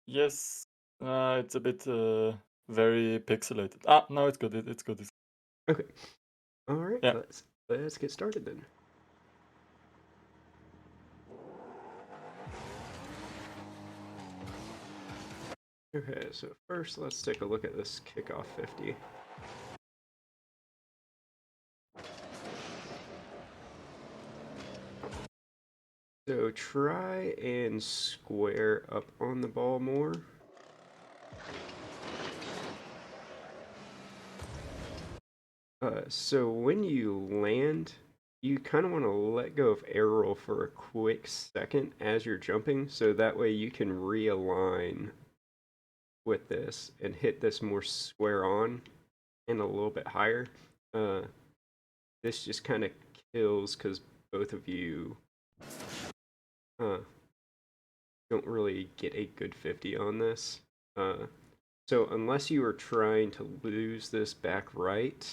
Yes, it's a bit very pixelated. Ah, no, it's good. It's good. Okay. All right. Yeah. Let's get started then. Okay, so first let's take a look at this kickoff 50. So try and square up on the ball more. So when you land, you kind of want to let go of air roll for a quick second as you're jumping, so that way you can realign with this and hit this more square on and a little bit higher. Uh, this just kind of kills because both of you uh, don't really get a good 50 on this. Uh, so unless you are trying to lose this back right,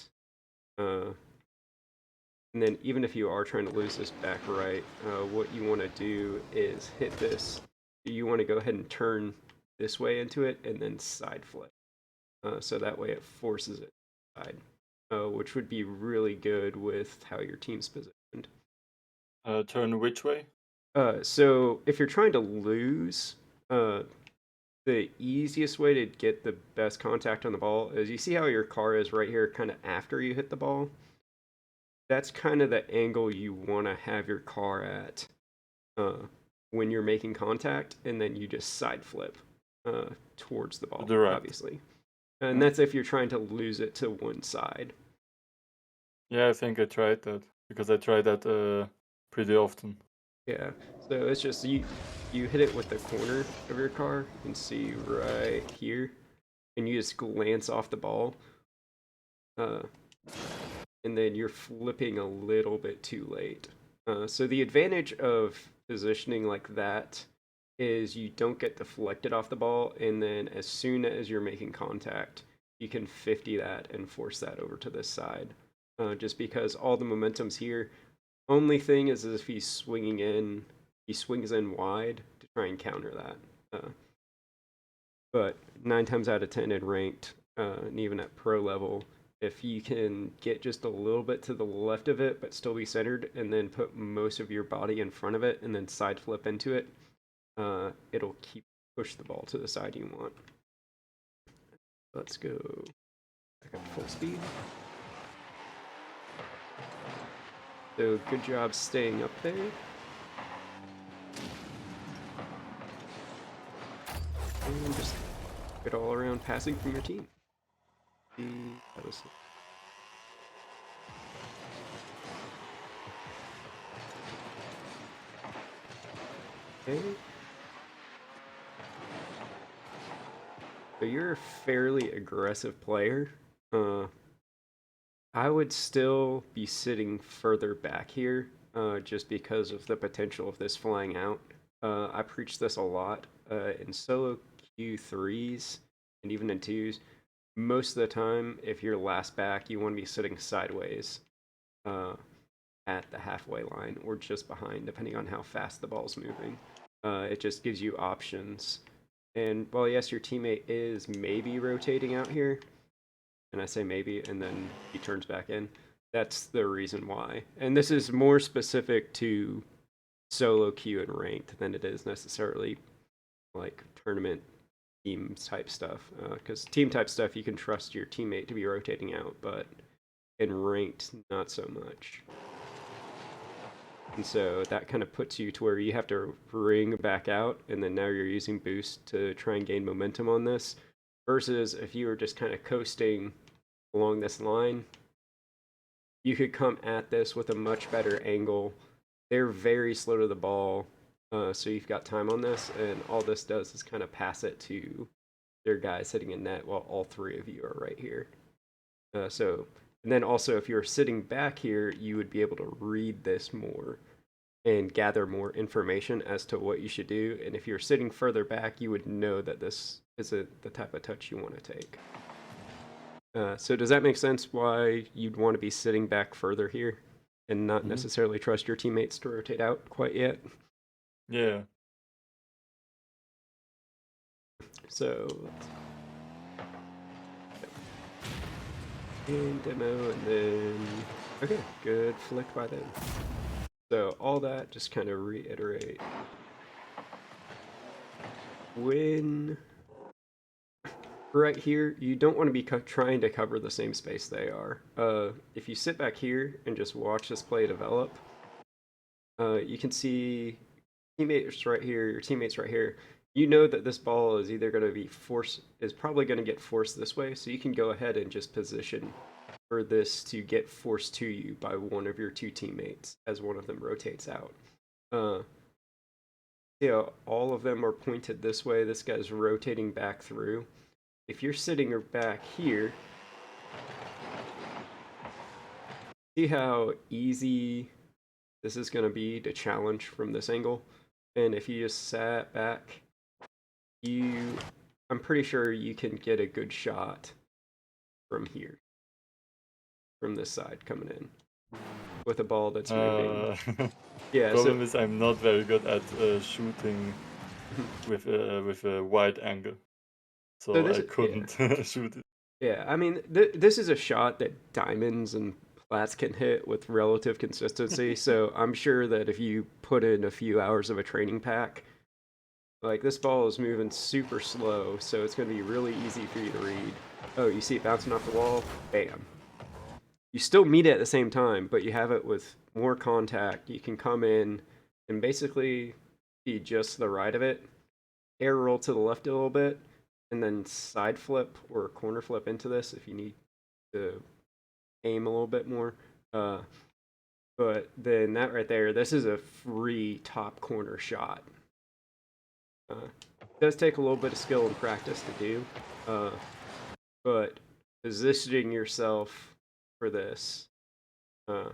uh, and then even if you are trying to lose this back right, what you want to do is hit this. You want to go ahead and turn this way into it and then side flip. So that way it forces it side, which would be really good with how your team's positioned. Turn which way? So if you're trying to lose, uh, the easiest way to get the best contact on the ball is you see how your car is right here, kind of after you hit the ball. That's kind of the angle you want to have your car at uh, when you're making contact, and then you just side flip towards the To ball, the right. obviously. And Yeah. that's if you're trying to lose it to one side. Yeah, I think I tried that because I try that pretty often. Yeah. So it's just you hit it with the corner of your car. You can see right here, and you just glance off the ball, uh, and then you're flipping a little bit too late. So the advantage of positioning like that is you don't get deflected off the ball, and then as soon as you're making contact, you can 50 that and force that over to this side. Just because all the momentum's here. Only thing is if he's swinging in, he swings in wide to try and counter that. But 9 times out of 10 in ranked, and even at pro level, if you can get just a little bit to the left of it but still be centered, and then put most of your body in front of it, and then side flip into it, it'll keep push the ball to the side you want. Let's go back up full speed. So good job staying up there. And just good all around passing from your team. That was okay. So you're a fairly aggressive player. Uh, I would still be sitting further back here, just because of the potential of this flying out. I preach this a lot in solo Q3s and even in twos. Most of the time, if you're last back, you want to be sitting sideways uh, at the halfway line or just behind, depending on how fast the ball's moving. It just gives you options. And while yes, your teammate is maybe rotating out here, and I say maybe, and then he turns back in. That's the reason why. And this is more specific to solo queue and ranked than it is necessarily like tournament team type stuff. Because team type stuff, you can trust your teammate to be rotating out, but in ranked, not so much. And so that kind of puts you to where you have to ring back out, and then now you're using boost to try and gain momentum on this. Versus if you were just kind of coasting along this line, you could come at this with a much better angle. They're very slow to the ball, so you've got time on this, and all this does is kind of pass it to their guy sitting in net while all three of you are right here. And then also if you're sitting back here, you would be able to read this more and gather more information as to what you should do. And if you're sitting further back, you would know that this isn't the type of touch you want to take. So does that make sense why you'd want to be sitting back further here and not Hmm. necessarily trust your teammates to rotate out quite yet? Yeah. So and demo, and then okay, good flick by them. So all that, just kind of reiterate. When right here, you don't want to be trying to cover the same space they are. If you sit back here and just watch this play develop, you can see teammates right here, your teammates right here. You know that this ball is either going to be probably going to get forced this way, so you can go ahead and just position for this to get forced to you by one of your two teammates as one of them rotates out. Uh, all of them are pointed this way. This guy's rotating back through. If you're sitting back here, see how easy this is going to be to challenge from this angle? And if you just sat back, I'm pretty sure you can get a good shot from here, from this side coming in, with a ball that's moving. Uh, Yeah, so Problem is I'm not very good at shooting with a wide angle, so so this I yeah. couldn't shoot it. Yeah, I mean, this is a shot that diamonds and plats can hit with relative consistency. So I'm sure that if you put in a few hours of a training pack, like this ball is moving super slow, so it's going to be really easy for you to read. Oh, you see it bouncing off the wall? Bam. You still meet it at the same time, but you have it with more contact. You can come in and basically be just the right of it, air roll to the left a little bit, and then side flip or corner flip into this if you need to aim a little bit more. Uh, but then that right there, this is a free top corner shot. It does take a little bit of skill and practice to do, uh, but positioning yourself for this, uh,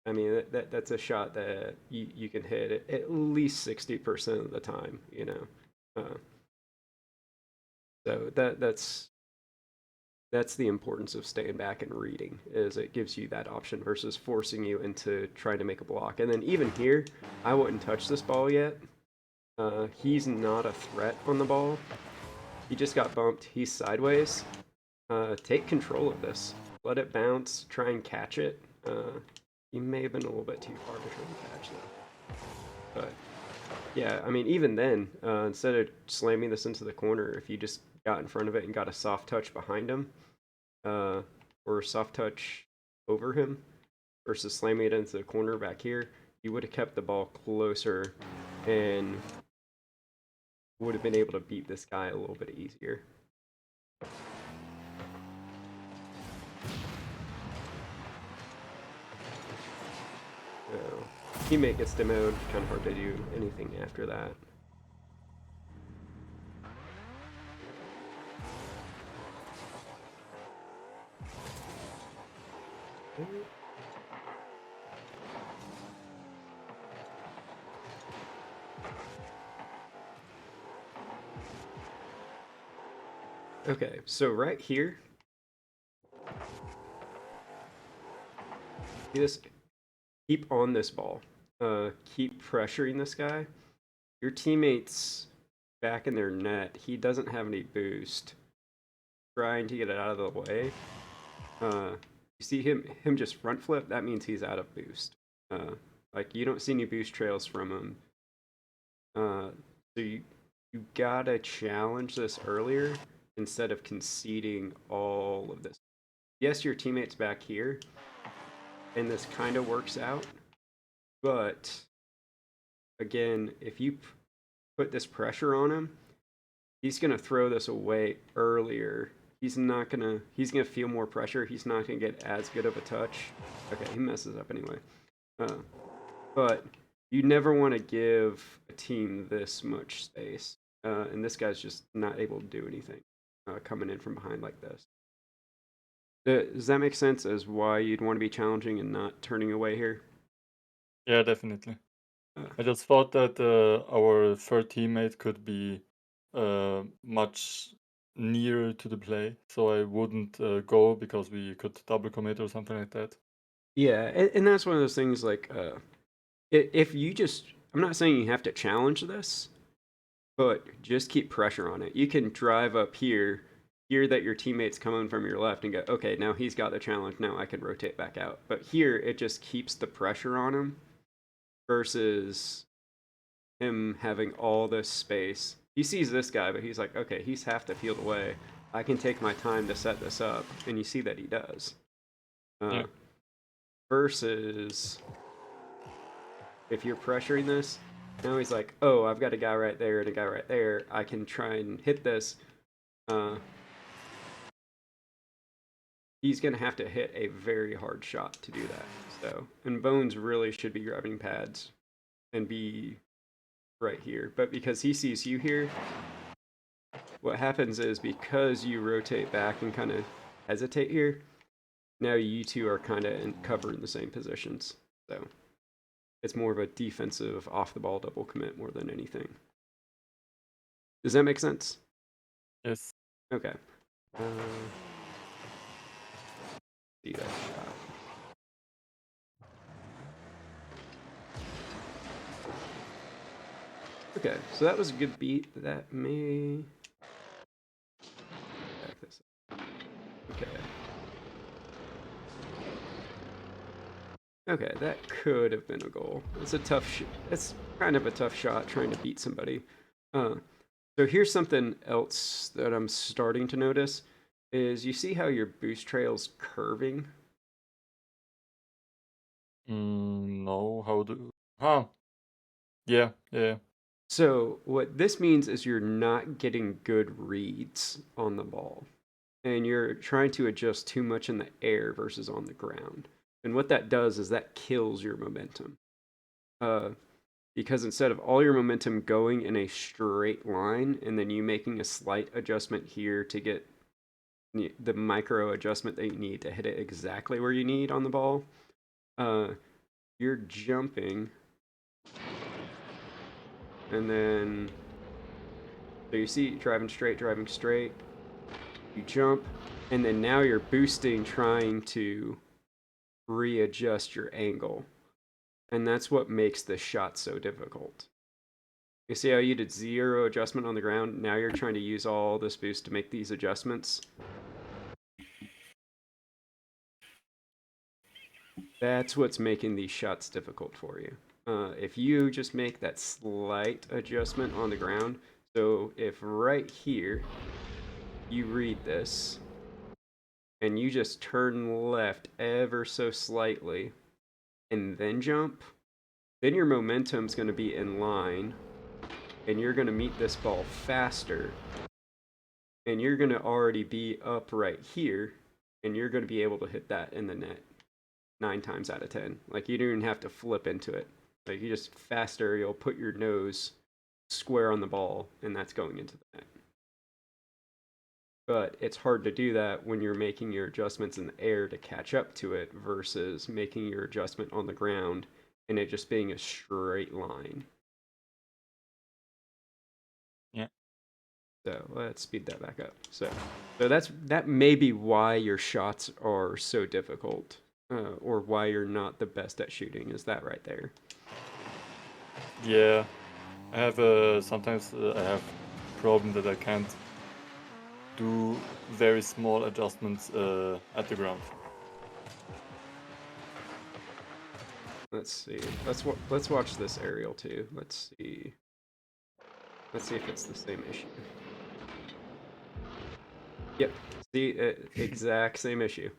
I mean that's a shot that you can hit at least 60% of the time, you know. So that's the importance of staying back and reading, is it gives you that option versus forcing you into trying to make a block. And then even here, I wouldn't touch this ball yet. He's not a threat on the ball. He just got bumped. He's sideways. Take control of this. Let it bounce. Try and catch it. He may have been a little bit too far to try and catch that. But yeah, I mean, even then, instead of slamming this into the corner, if you just got in front of it and got a soft touch behind him, or soft touch over him, versus slamming it into the corner back here, you would have kept the ball closer and would have been able to beat this guy a little bit easier. So, teammate gets demoed, kind of hard to do anything after that. Okay, so right here, see this? Keep on this ball. Keep pressuring this guy. Your teammate's back in their net. He doesn't have any boost. Trying to get it out of the way. You see him just front flip. That means he's out of boost. Like you don't see any boost trails from him. So you gotta challenge this earlier instead of conceding all of this. Yes, your teammate's back here, and this kind of works out. But again, if you put this pressure on him, he's gonna throw this away earlier. He's gonna feel more pressure. He's not gonna get as good of a touch. Okay, he messes up anyway. But you never want to give a team this much space. And this guy's just not able to do anything coming in from behind like this. Does that make sense as why you'd want to be challenging and not turning away here? Yeah, definitely. Uh, I just thought that our third teammate could be much nearer to the play, so I wouldn't go because we could double commit or something like that. yeah, and that's one of those things like if you just, I'm not saying you have to challenge this, but just keep pressure on it. You can drive up here, hear that your teammate's coming from your left, and go, okay, now he's got the challenge. Now I can rotate back out. But here, it just keeps the pressure on him versus him having all this space. He sees this guy, but he's like, okay, he's half the field away. I can take my time to set this up, and you see that he does. Yeah. Versus if you're pressuring this, now he's like, oh, I've got a guy right there and a guy right there. I can try and hit this. Uh, he's going to have to hit a very hard shot to do that. So, and Bones really should be grabbing pads and be right here. But because he sees you here, what happens is because you rotate back and kind of hesitate here, now you two are kind of covering the same positions. So it's more of a defensive off the ball double commit more than anything. Does that make sense? Yes. Okay. See that shot. Okay, so that was a good beat. That may back this up. Okay. Okay, that could have been a goal. It's a tough. It's kind of a tough shot trying to beat somebody. Uh, so here's something else that I'm starting to notice: is you see how your boost trail's curving? No. How do? Huh. Yeah. Yeah. So what this means is you're not getting good reads on the ball, and you're trying to adjust too much in the air versus on the ground. And what that does is that kills your momentum. Uh, because instead of all your momentum going in a straight line and then you making a slight adjustment here to get the micro adjustment that you need to hit it exactly where you need on the ball, uh, you're jumping and then so you see driving straight, you jump, and then now you're boosting trying to readjust your angle. And that's what makes this shot so difficult. You see how you did zero adjustment on the ground? Now you're trying to use all this boost to make these adjustments. That's what's making these shots difficult for you. If you just make that slight adjustment on the ground, so if right here you read this and you just turn left ever so slightly and then jump, then your momentum's going to be in line and you're going to meet this ball faster and you're going to already be up right here and you're going to be able to hit that in the net 9 times out of 10. Like you don't even have to flip into it. Like you just faster, you'll put your nose square on the ball and that's going into the net. But it's hard to do that when you're making your adjustments in the air to catch up to it versus making your adjustment on the ground and it just being a straight line. Yeah. So let's speed that back up. So that may be why your shots are so difficult, or why you're not the best at shooting. Is that right there? Yeah. I have sometimes I have problem that I can't do very small adjustments at the ground. Let's see. Let's watch this aerial too. Let's see. Let's see if it's the same issue. Yep. See, exact same issue.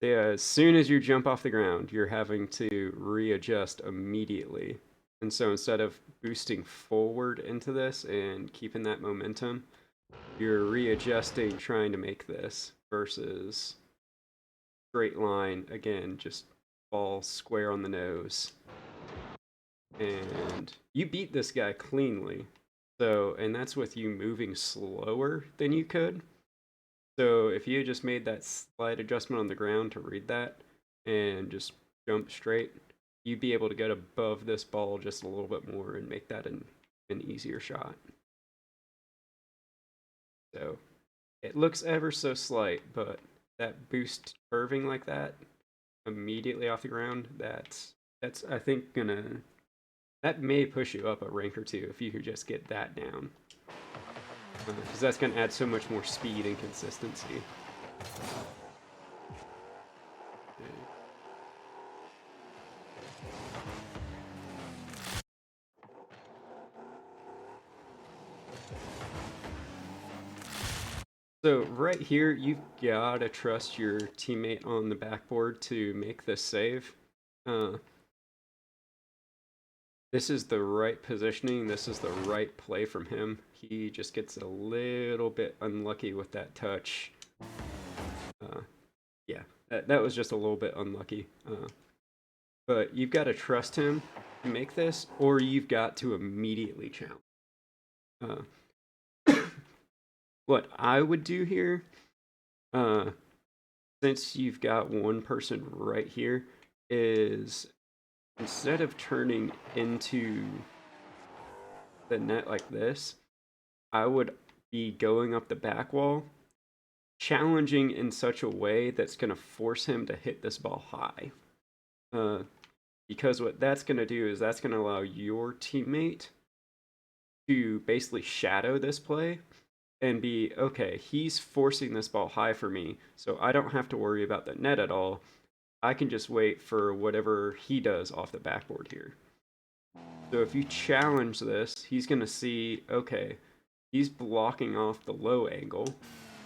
Yeah, as soon as you jump off the ground, you're having to readjust immediately. And so instead of boosting forward into this and keeping that momentum, you're readjusting trying to make this versus straight line again, just fall square on the nose. And you beat this guy cleanly. So, and that's with you moving slower than you could. So if you just made that slight adjustment on the ground to read that and just jump straight, you'd be able to get above this ball just a little bit more and make that an easier shot. So it looks ever so slight, but that boost curving like that immediately off the ground, that's I think gonna That may push you up a rank or two if you could just get that down. Because that's going to add so much more speed and consistency. So right here, you've got to trust your teammate on the backboard to make this save. This is the right positioning. This is the right play from him. He just gets a little bit unlucky with that touch. Yeah, that was just a little bit unlucky. But you've got to trust him to make this, or you've got to immediately challenge. What I would do here, uh, since you've got one person right here, is instead of turning into the net like this, I would be going up the back wall, challenging in such a way that's going to force him to hit this ball high. Because what that's going to do is that's going to allow your teammate to basically shadow this play and be, okay, he's forcing this ball high for me, so I don't have to worry about the net at all. I can just wait for whatever he does off the backboard here. So if you challenge this, he's going to see, okay, he's blocking off the low angle,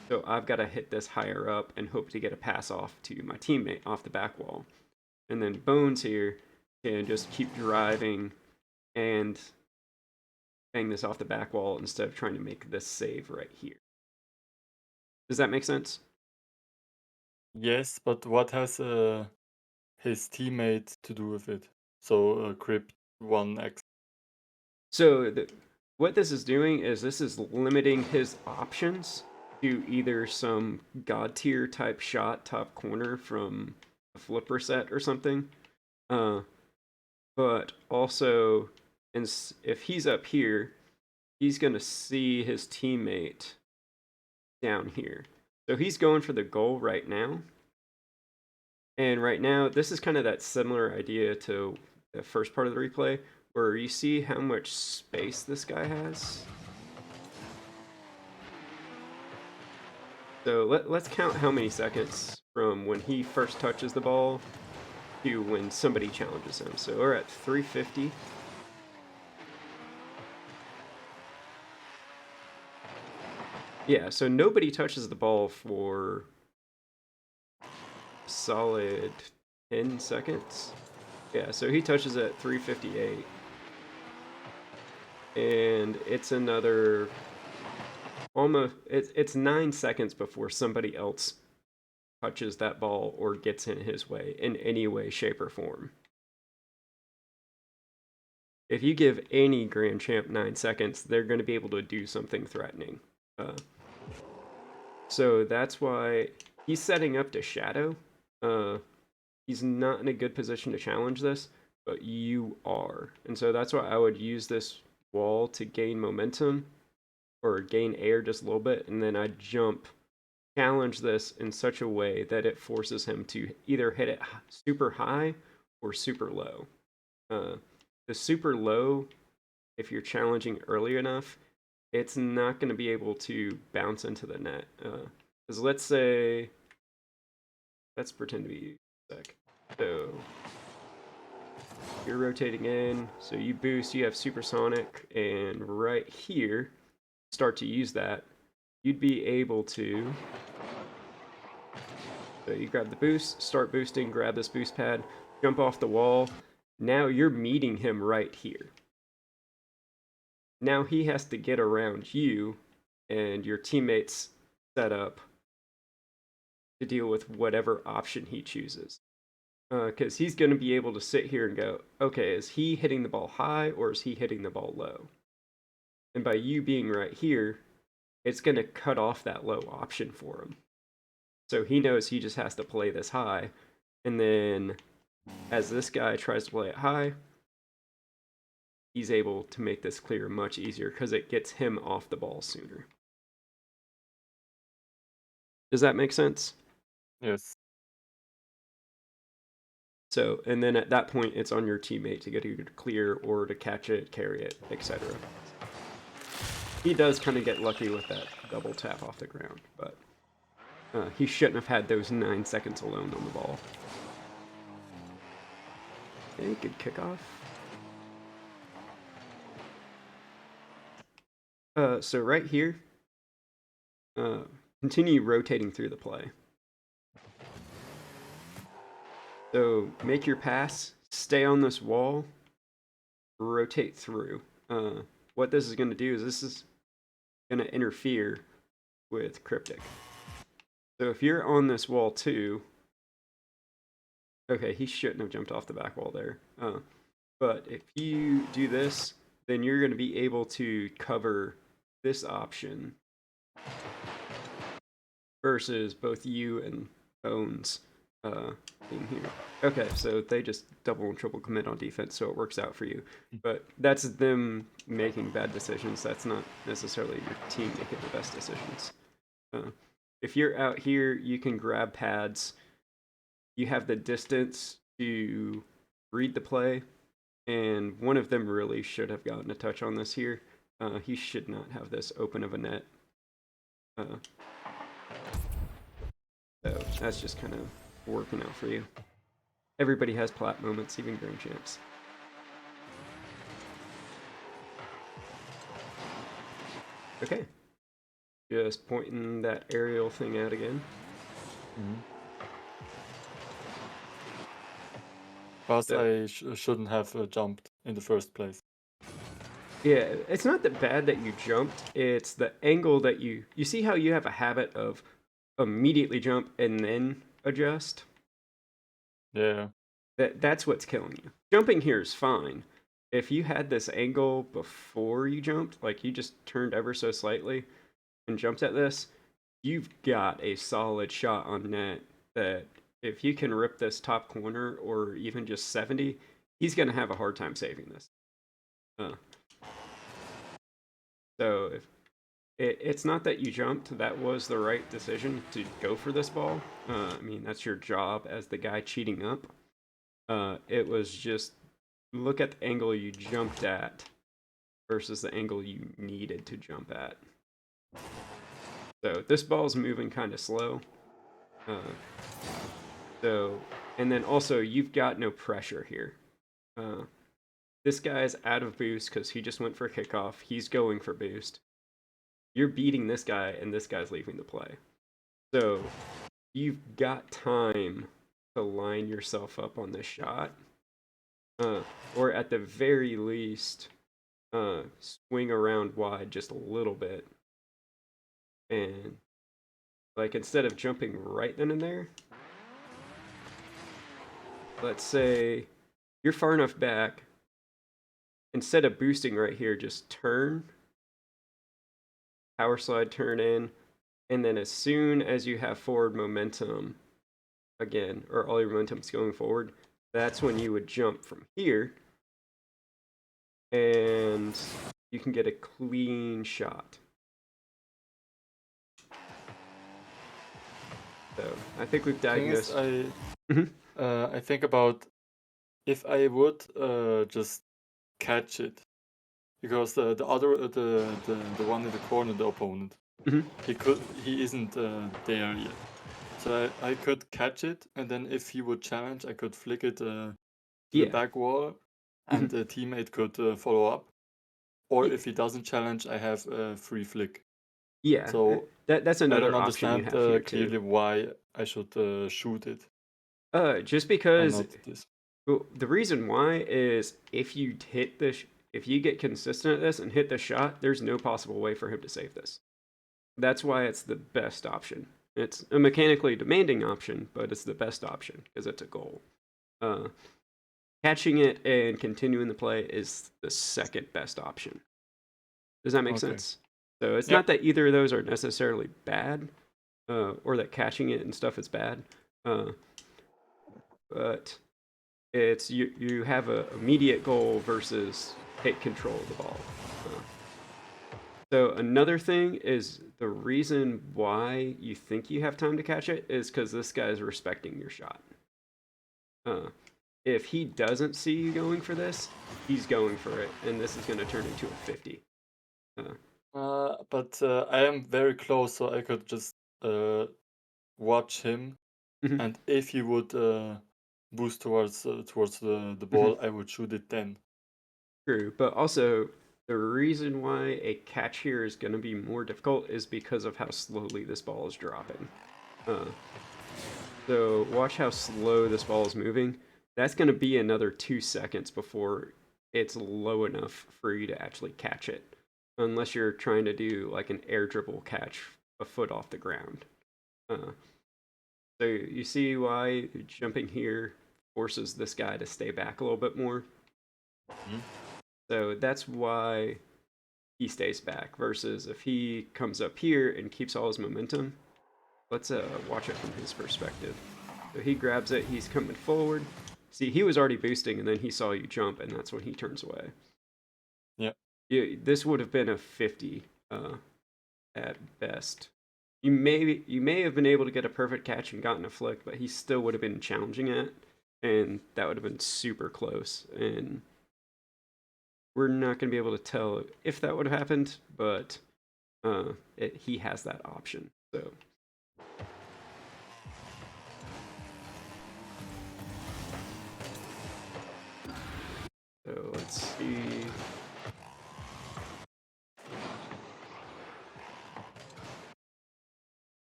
so I've got to hit this higher up and hope to get a pass off to my teammate off the back wall. And then Bones here can just keep driving and bang this off the back wall instead of trying to make this save right here. Does that make sense? Yes, but what has his teammate to do with it? So Crypt 1x. So what this is doing is this is limiting his options to either some god tier type shot top corner from a flipper set or something, but also if he's up here, he's gonna see his teammate down here. So he's going for the goal right now. And right now, this is kind of that similar idea to the first part of the replay, where you see how much space this guy has. So let's count how many seconds from when he first touches the ball to when somebody challenges him. So we're at 350. Yeah, so nobody touches the ball for solid 10 seconds. Yeah, so he touches at 358. And it's another almost it's 9 seconds before somebody else touches that ball or gets in his way in any way, shape, or form. If you give any Grand Champ 9 seconds, they're going to be able to do something threatening. So that's why he's setting up to shadow. He's not in a good position to challenge this, but you are. And so that's why I would use this wall to gain momentum or gain air just a little bit, and then I jump, challenge this in such a way that it forces him to either hit it super high or super low. The super low, if you're challenging early enough, it's not going to be able to bounce into the net. Because let's pretend to be a sec. So you're rotating in, so you boost, you have supersonic, and right here, start to use that, you'd be able to. So you grab the boost, start boosting, grab this boost pad, jump off the wall. Now you're meeting him right here. Now he has to get around you and your teammates set up to deal with whatever option he chooses. Because he's going to be able to sit here and go, okay, is he hitting the ball high or is he hitting the ball low? And by you being right here, it's going to cut off that low option for him. So he knows he just has to play this high. And then as this guy tries to play it high, he's able to make this clear much easier because it gets him off the ball sooner. Does that make sense? Yes. So, and then at that point, it's on your teammate to get either to clear or to catch it, carry it, etc. He does kind of get lucky with that double tap off the ground, but he shouldn't have had those 9 seconds alone on the ball. Okay, good kickoff. So right here, continue rotating through the play. So make your pass, stay on this wall, rotate through. What this is going to do is this is going to interfere with Cryptic. So if you're on this wall too, okay, he shouldn't have jumped off the back wall there. But if you do this, then you're going to be able to cover this option versus both you and Bones being here. Okay, so they just double and triple commit on defense, so it works out for you. But that's them making bad decisions. That's not necessarily your team making the best decisions. If you're out here, you can grab pads. You have the distance to read the play, and one of them really should have gotten a touch on this here. He should not have this open of a net. So that's just kind of working out for you. Everybody has plat moments, even grand champs. Okay. Just pointing that aerial thing out again. Plus, I shouldn't have jumped in the first place. Yeah, it's not that bad that you jumped. It's the angle that you see how you have a habit of immediately jump and then adjust. Yeah. That's what's killing you. Jumping here is fine. If you had this angle before you jumped, like you just turned ever so slightly and jumped at this, you've got a solid shot on net that if you can rip this top corner or even just 70, he's going to have a hard time saving this. So if it's not that you jumped, that was the right decision to go for this ball. I mean, that's your job as the guy cheating up. It was just look at the angle you jumped at versus the angle you needed to jump at. So this ball's moving kind of slow. And then also you've got no pressure here. This guy's out of boost because he just went for kickoff. He's going for boost. You're beating this guy, and this guy's leaving the play. So you've got time to line yourself up on this shot. Or at the very least, swing around wide just a little bit. And like instead of jumping right then and there, let's say you're far enough back, instead of boosting right here, just turn, power slide, turn in, and then as soon as you have forward momentum again, or all your momentum's going forward, that's when you would jump from here, and you can get a clean shot. So I think we've diagnosed. I think about if I would just catch it, because the one in the corner, the opponent, he isn't there yet. So I could catch it, and then if he would challenge, I could flick it to the back wall, and the teammate could follow up. Or if he doesn't challenge, I have a free flick. Yeah, so that's another I don't option understand you have here clearly too. why I should shoot it. Just because the reason why is if you hit this, if you get consistent at this and hit the shot, there's no possible way for him to save this. That's why it's the best option. It's a mechanically demanding option, but it's the best option because it's a goal. Catching it and continuing the play is the second best option. Does that make sense? So it's not that either of those are necessarily bad, or that catching it and stuff is bad, but it's you have an immediate goal versus take control of the ball. So another thing is the reason why you think you have time to catch it is because this guy is respecting your shot. If he doesn't see you going for this, he's going for it, and this is going to turn into a 50. But I am very close, so I could just watch him, Mhm, and if he would boost towards the mhm. ball, I would shoot it then. True, but also the reason why a catch here is going to be more difficult is because of how slowly this ball is dropping. Uh, so watch how slow this ball is moving. That's going to be another 2 seconds before it's low enough for you to actually catch it, unless you're trying to do like an air dribble catch a foot off the ground. Uh, so you see why jumping here forces this guy to stay back a little bit more. Mhm. So that's why he stays back. Versus if he comes up here and keeps all his momentum, let's watch it from his perspective. So he grabs it, he's coming forward. See, he was already boosting, and then he saw you jump, and that's when he turns away. Yeah. This would have been a 50 at best. You may have been able to get a perfect catch and gotten a flick, but he still would have been challenging it, and that would have been super close. And we're not going to be able to tell if that would have happened, but he has that option. So let's see.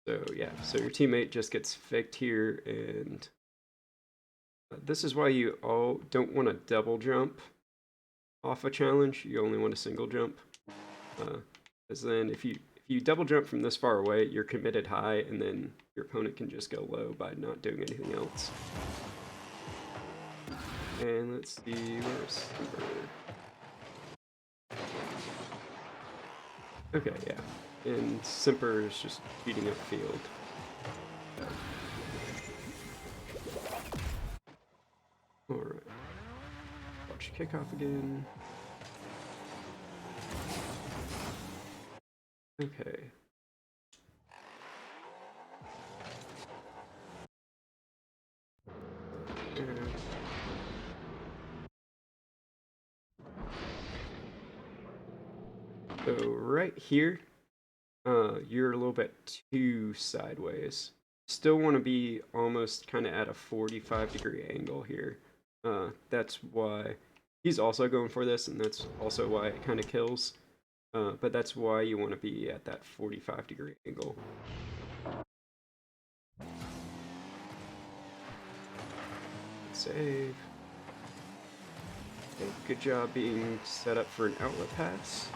So yeah, so your teammate just gets faked here, and this is why you all don't want to double jump off a challenge. You only want a single jump, because then if you double jump from this far away, you're committed high, and then your opponent can just go low by not doing anything else. And let's see where's Super. Okay, yeah. And Simper is just beating up field. Alright. Watch kickoff again. Okay. So right here, you're a little bit too sideways. Still want to be almost kind of at a 45-degree angle here. That's why he's also going for this, and that's also why it kind of kills. But that's why you want to be at that 45-degree angle. Save. Okay, good job being set up for an outlet pass.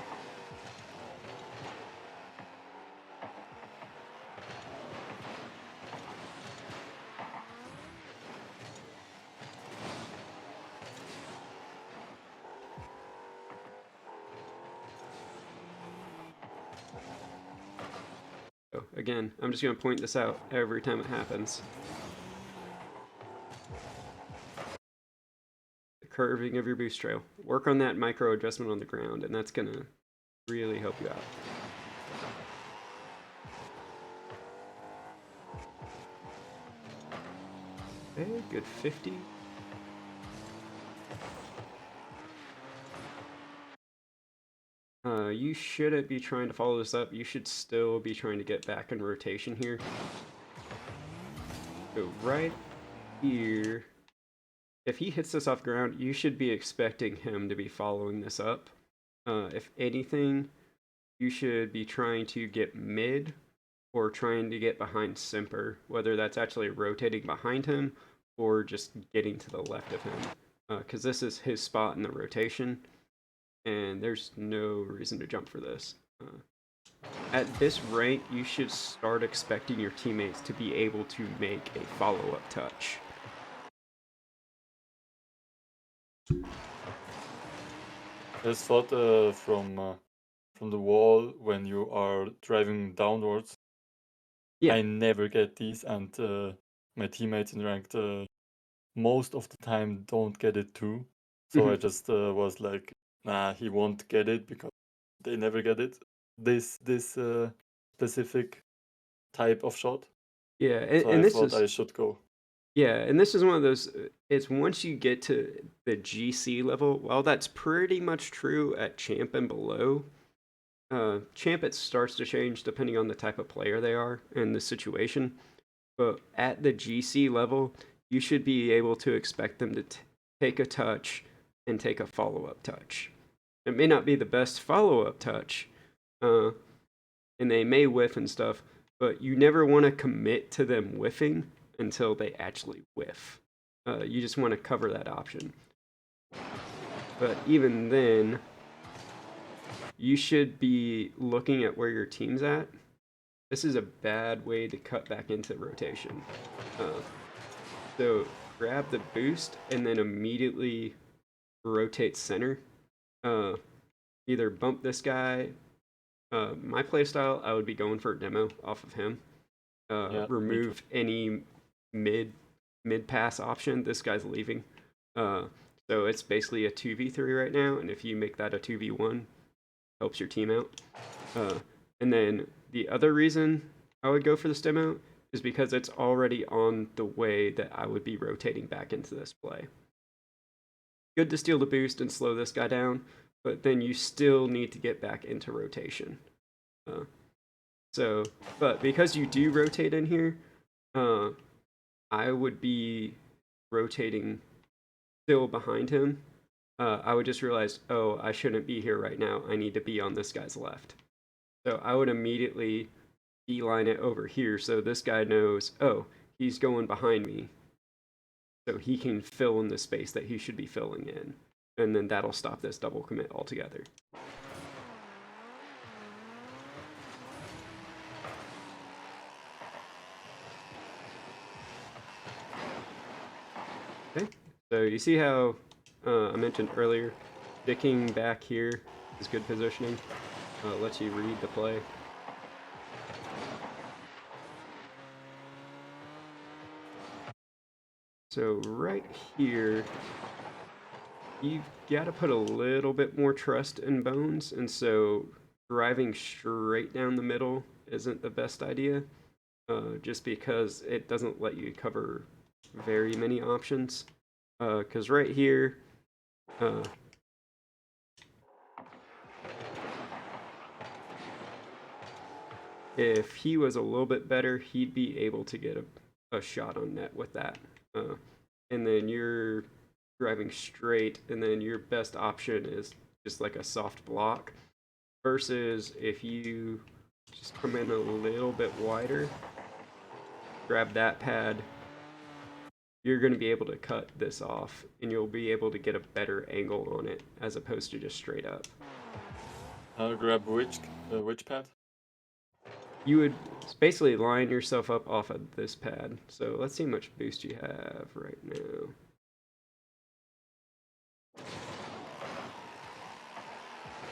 So again, I'm just going to point this out every time it happens. The curving of your boost trail. Work on that micro adjustment on the ground, and that's going to really help you out. Okay, good 50. You shouldn't be trying to follow this up. You should still be trying to get back in rotation here. So right here, if he hits this off ground, you should be expecting him to be following this up. If anything, you should be trying to get mid or trying to get behind Simper, whether that's actually rotating behind him or just getting to the left of him. Because this is his spot in the rotation, and there's no reason to jump for this. At this rank, you should start expecting your teammates to be able to make a follow-up touch. I just thought from the wall when you are driving downwards. Yeah. I never get these, and my teammates in ranked most of the time don't get it too. So I Mhm. just was like, nah, he won't get it because they never get it. This specific type of shot. Yeah, So and I this thought is I should go. Yeah, and this is one of those. It's once you get to the GC level, well, that's pretty much true at champ and below. Champ, it starts to change depending on the type of player they are and the situation. But at the GC level, you should be able to expect them to take a touch and take a follow up touch. It may not be the best follow up touch, uh, and they may whiff and stuff, but you never want to commit to them whiffing until they actually whiff. You just want to cover that option. But even then, you should be looking at where your team's at. This is a bad way to cut back into rotation. Uh, so grab the boost and then immediately rotate center. Uh, Either bump this guy. My playstyle, I would be going for a demo off of him. Yeah, me too. Remove any mid mid pass option. This guy's leaving. Uh, so it's basically a 2v3 right now, and if you make that a 2v1, helps your team out. And then the other reason I would go for the stem out is because it's already on the way that I would be rotating back into this play. Good to steal the boost and slow this guy down, but then you still need to get back into rotation. Uh, but because you do rotate in here, I would be rotating still behind him. I would just realize, oh, I shouldn't be here right now. I need to be on this guy's left. So I would immediately beeline it over here so this guy knows, oh, he's going behind me. So he can fill in the space that he should be filling in. And then that'll stop this double commit altogether. Okay, so you see how I mentioned earlier, sticking back here is good positioning. Lets you read the play. So right here, you've got to put a little bit more trust in Bones, and so driving straight down the middle isn't the best idea, just because it doesn't let you cover very many options. Because right here, if he was a little bit better, he'd be able to get a shot on net with that. And then you're driving straight, and then your best option is just like a soft block. Versus if you just come in a little bit wider, grab that pad, you're going to be able to cut this off, and you'll be able to get a better angle on it as opposed to just straight up. Grab which pad? You would basically line yourself up off of this pad. So let's see how much boost you have right now.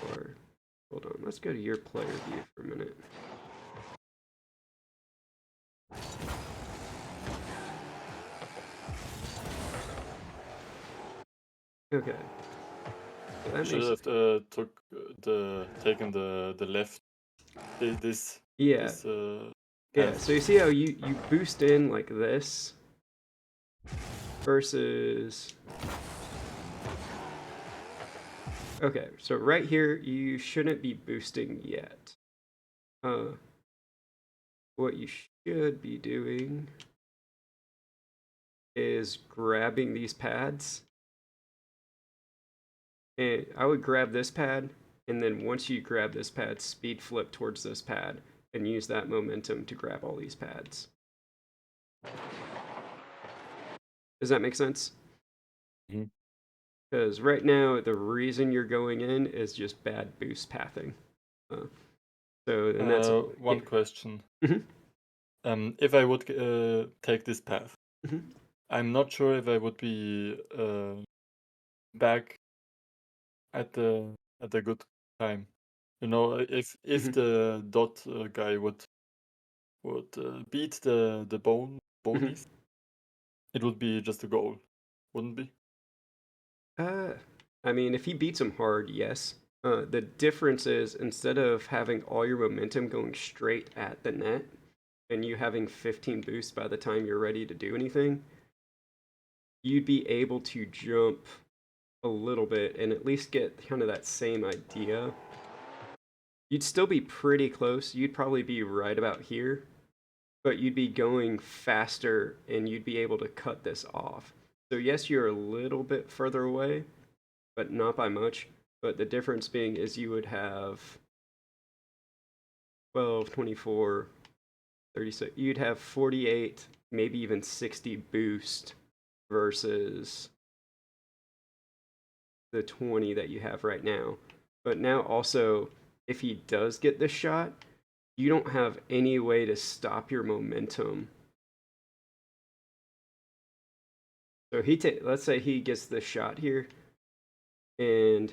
Or hold on, let's go to your player view for a minute. Okay. So that Should makes have taken the left. This yeah. this Yeah, so you see how you boost in like this versus... Okay, so right here, you shouldn't be boosting yet. What you should be doing is grabbing these pads. And I would grab this pad, and then once you grab this pad, speed flip towards this pad and use that momentum to grab all these pads. Does that make sense? Because right now, the reason you're going in is just bad boost pathing. And that's one question. Mm-hmm. If I would take this path, Mm-hmm. I'm not sure if I would be back at the good time. You know, if Mm-hmm. the dot guy would beat the Mm-hmm. bonies, it would be just a goal, wouldn't be? I mean, if he beats him hard, yes. The difference is instead of having all your momentum going straight at the net and you having 15 boosts by the time you're ready to do anything, you'd be able to jump a little bit and at least get kind of that same idea. You'd still be pretty close. You'd probably be right about here, but you'd be going faster and you'd be able to cut this off. So yes, you're a little bit further away, but not by much. But the difference being is you would have 12, 24, 36. You'd have 48, maybe even 60 boost versus the 20 that you have right now. But now also, if he does get this shot, you don't have any way to stop your momentum. So let's say he gets this shot here, and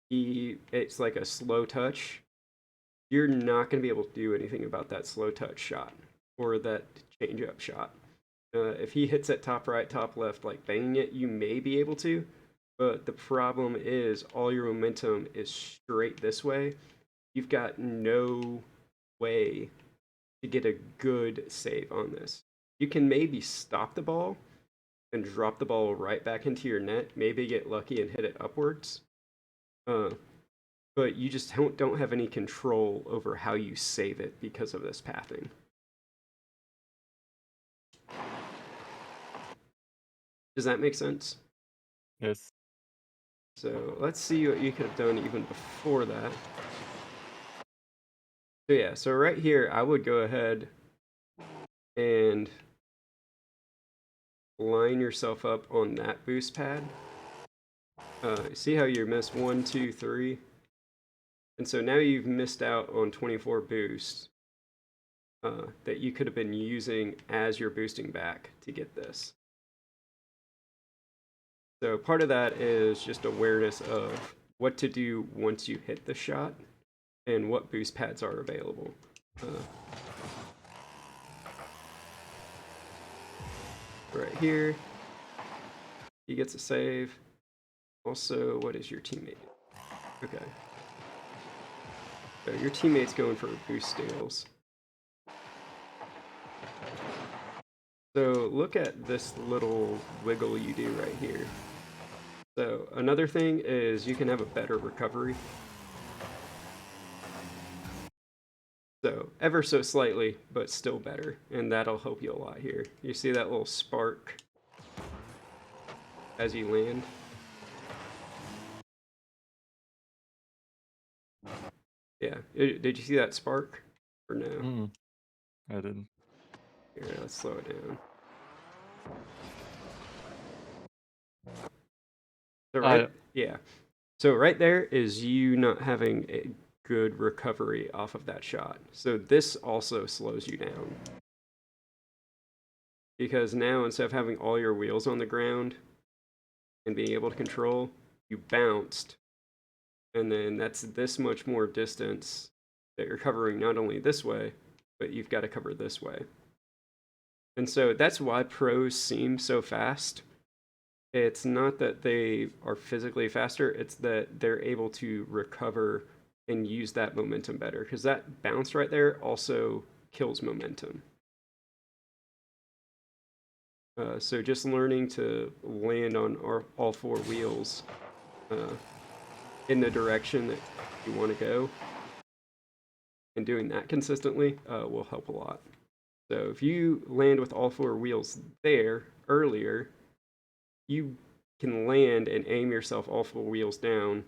it's like a slow touch. You're not going to be able to do anything about that slow touch shot or that change up shot. If he hits it top right, top left, like banging it, you may be able to, but the problem is all your momentum is straight this way. You've got no way to get a good save on this. You can maybe stop the ball and drop the ball right back into your net, maybe get lucky and hit it upwards. But you just don't have any control over how you save it because of this pathing. Does that make sense? Yes. So let's see what you could have done even before that. So yeah, so right here, I would go ahead and line yourself up on that boost pad. See how you missed 1, 2, 3? And so now you've missed out on 24 boosts that you could have been using as you're boosting back to get this. So part of that is just awareness of what to do once you hit the shot and what boost pads are available. Right here, he gets a save. Also, what is your teammate? Okay. So your teammate's going for boost steals. So look at this little wiggle you do right here. So another thing is you can have a better recovery. So ever so slightly, but still better. And that'll help you a lot here. You see that little spark as you land? Yeah. Did you see that spark? Or no? I didn't. Here, let's slow it down. So yeah. So right there is you not having a good recovery off of that shot. So this also slows you down. Because now instead of having all your wheels on the ground and being able to control, you bounced. And then that's this much more distance that you're covering not only this way, but you've got to cover this way. And so that's why pros seem so fast. It's not that they are physically faster, it's that they're able to recover and use that momentum better. Because that bounce right there also kills momentum. So just learning to land on all four wheels in the direction that you want to go and doing that consistently will help a lot. So if you land with all four wheels there earlier, you can land and aim yourself all four wheels down,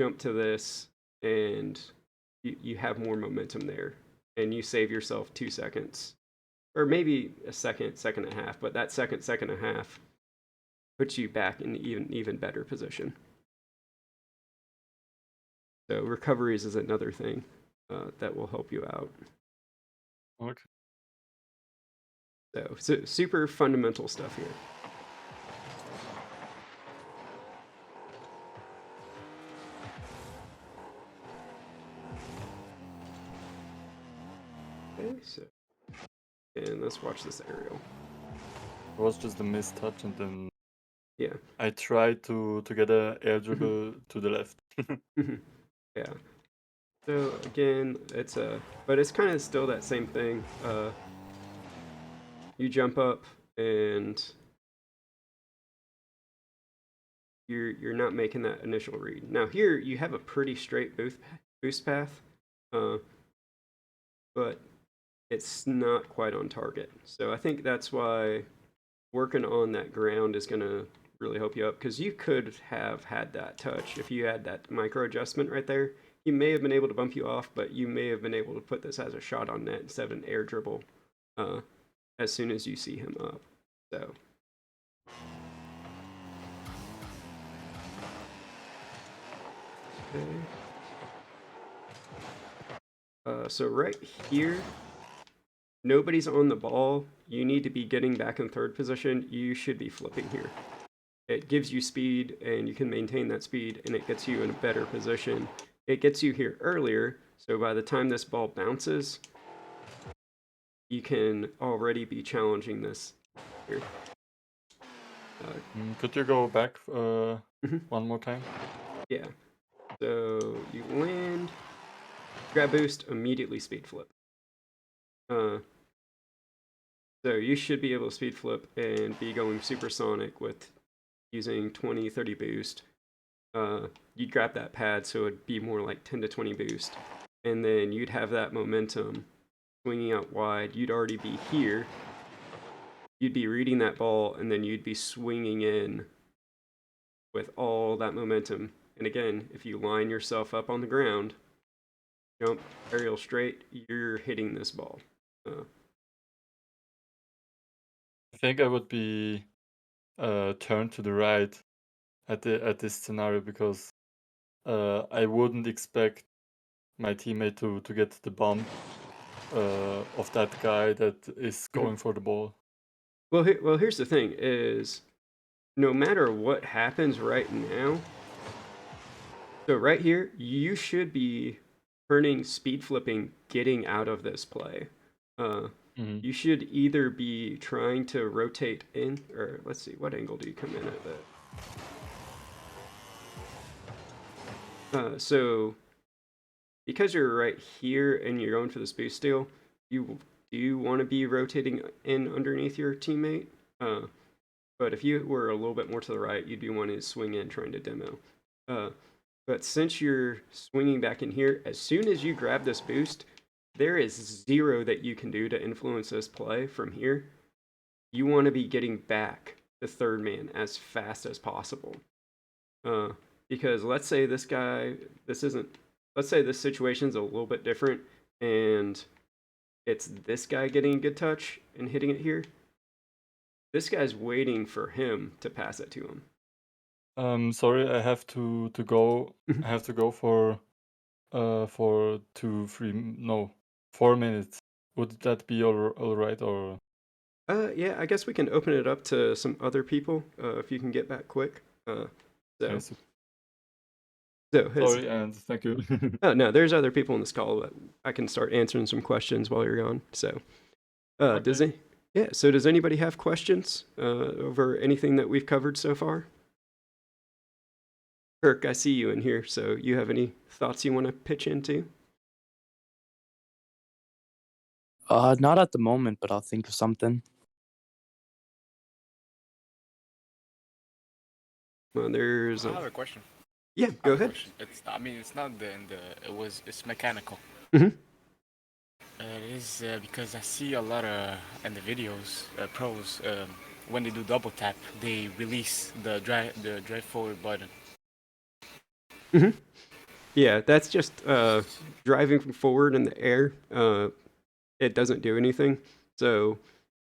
jump to this, and you have more momentum there. And you save yourself 2 seconds. Or maybe a second, second and a half, but that second, second and a half puts you back in even better position. So recoveries is another thing that will help you out. Okay. So super fundamental stuff here. Okay, so and let's watch this aerial. It was just a missed touch, and then Yeah. I tried to get a air dribble to the left. Yeah. So again, but it's kind of still that same thing. You jump up and you're not making that initial read. Now here you have a pretty straight boost path, but it's not quite on target. So I think that's why working on that ground is gonna really help you up, because you could have had that touch if you had that micro adjustment right there. He may have been able to bump you off, but you may have been able to put this as a shot on net instead of an air dribble as soon as you see him up. So. Okay. So right here, nobody's on the ball. You need to be getting back in third position. You should be flipping here. It gives you speed, and you can maintain that speed, and it gets you in a better position. It gets you here earlier, so by the time this ball bounces, you can already be challenging this here. Could you go back one more time? Yeah. So you land, grab boost, immediately speed flip. So you should be able to speed flip and be going supersonic with using 20, 30 boost. You'd grab that pad, so it'd be more like 10 to 20 boost. And then you'd have that momentum swinging out wide. You'd already be here. You'd be reading that ball, and then you'd be swinging in with all that momentum. And again, if you line yourself up on the ground, jump, aerial straight, you're hitting this ball. I think I would be turned to the right at this scenario, because I wouldn't expect my teammate to get the bump of that guy that is going for the ball. Well, here's the thing: is no matter what happens right now, so right here, you should be turning, speed flipping, getting out of this play. You should either be trying to rotate in, or let's see, what angle do you come in at that? So because you're right here and you're going for this boost steal, do you want to be rotating in underneath your teammate? But if you were a little bit more to the right, you'd be wanting to swing in, trying to demo. But since you're swinging back in here, as soon as you grab this boost, there is zero that you can do to influence this play from here. You want to be getting back the third man as fast as possible. Because let's say let's say this situation's a little bit different, and it's this guy getting a good touch and hitting it here. This guy's waiting for him to pass it to him. Sorry, I have to go. I have to go for 4 minutes. Would that be all right, or? Yeah, I guess we can open it up to some other people if you can get back quick. Okay, sorry, and thank you. Oh no, there's other people in this call, but I can start answering some questions while you're gone. So, Okay. does anybody have questions over anything that we've covered so far? Kirk, I see you in here, so you have any thoughts you want to pitch into? Not at the moment, but I'll think of something. Well, I have a question. Yeah, go ahead. It's not it's mechanical. Mm-hmm. It is because I see a lot of in the videos, pros when they do double tap, they release the drive forward button. Mm-hmm. Yeah, that's just driving forward in the air. It doesn't do anything. So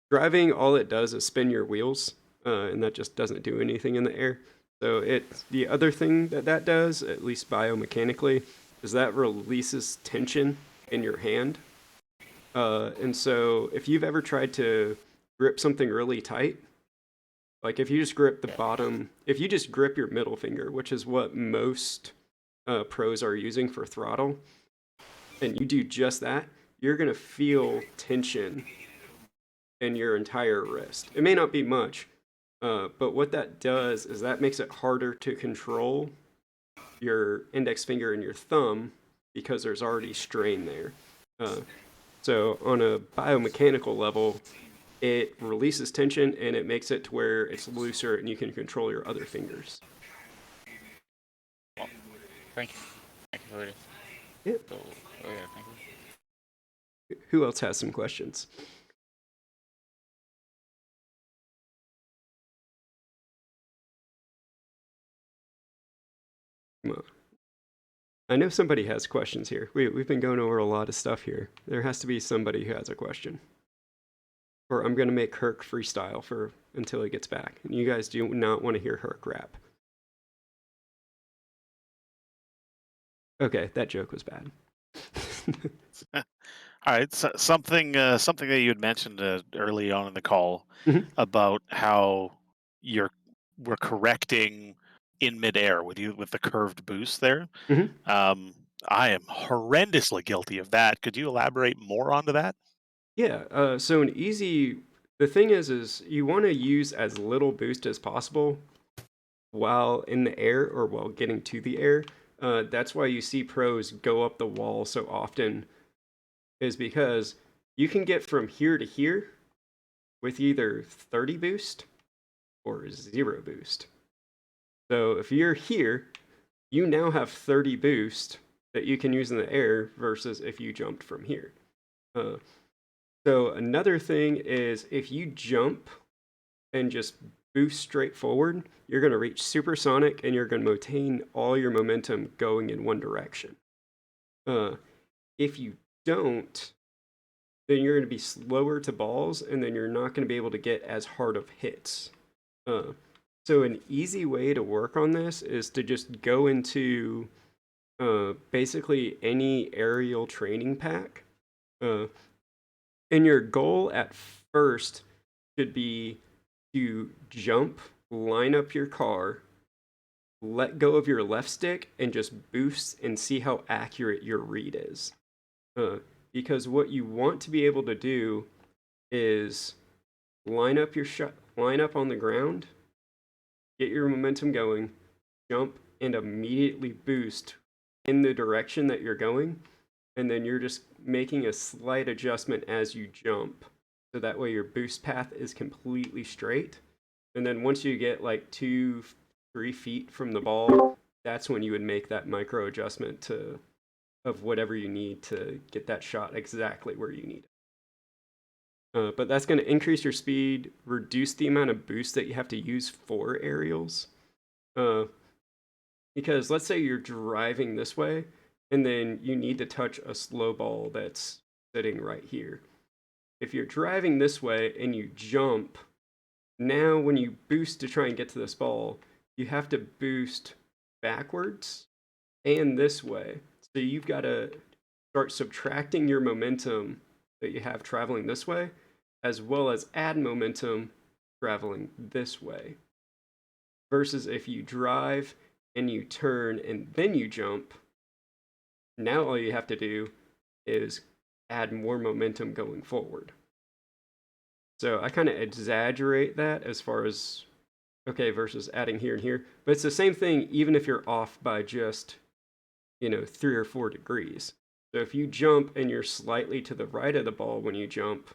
driving, all it does is spin your wheels, and that just doesn't do anything in the air. So the other thing that does, at least biomechanically, is that releases tension in your hand. And so if you've ever tried to grip something really tight, like if you just grip the bottom, if you just grip your middle finger, which is what most pros are using for throttle, and you do just that, you're going to feel tension in your entire wrist. It may not be much, but what that does is that makes it harder to control your index finger and your thumb because there's already strain there. So on a biomechanical level, it releases tension and it makes it to where it's looser and you can control your other fingers. Thank you. Thank you for this. Yeah. So, yeah, thank you. Who else has some questions? Come on. I know somebody has questions here. We've been going over a lot of stuff here. There has to be somebody who has a question. Or I'm going to make Herc freestyle for until he gets back. And you guys do not want to hear Herc rap. Okay, that joke was bad. All right, so something that you had mentioned early on in the call about how we're correcting in midair with the curved boost there. I am horrendously guilty of that. Could you elaborate more onto that? Yeah. So the thing is you want to use as little boost as possible while in the air or while getting to the air. That's why you see pros go up the wall so often, is because you can get from here to here with either 30 boost or 0 boost. So if you're here, you now have 30 boost that you can use in the air versus if you jumped from here. So another thing is if you jump and just boost straight forward, you're going to reach supersonic and you're going to maintain all your momentum going in one direction. If you don't, then you're going to be slower to balls and then you're not going to be able to get as hard of hits. So an easy way to work on this is to just go into basically any aerial training pack. And your goal at first should be to jump, line up your car, let go of your left stick, and just boost and see how accurate your read is. Because what you want to be able to do is line up on the ground, get your momentum going, jump, and immediately boost in the direction that you're going. And then you're just making a slight adjustment as you jump. So that way your boost path is completely straight. And then once you get like 2-3 feet from the ball, that's when you would make that micro adjustment of whatever you need to get that shot exactly where you need it. But that's going to increase your speed, reduce the amount of boost that you have to use for aerials. Because let's say you're driving this way, and then you need to touch a slow ball that's sitting right here. If you're driving this way and you jump, now when you boost to try and get to this ball, you have to boost backwards and this way. So you've got to start subtracting your momentum that you have traveling this way, as well as add momentum traveling this way. Versus if you drive and you turn and then you jump, now all you have to do is add more momentum going forward. So I kind of exaggerate that as far as, okay, versus adding here and here. But it's the same thing even if you're off by just, 3 or 4 degrees. So if you jump and you're slightly to the right of the ball when you jump,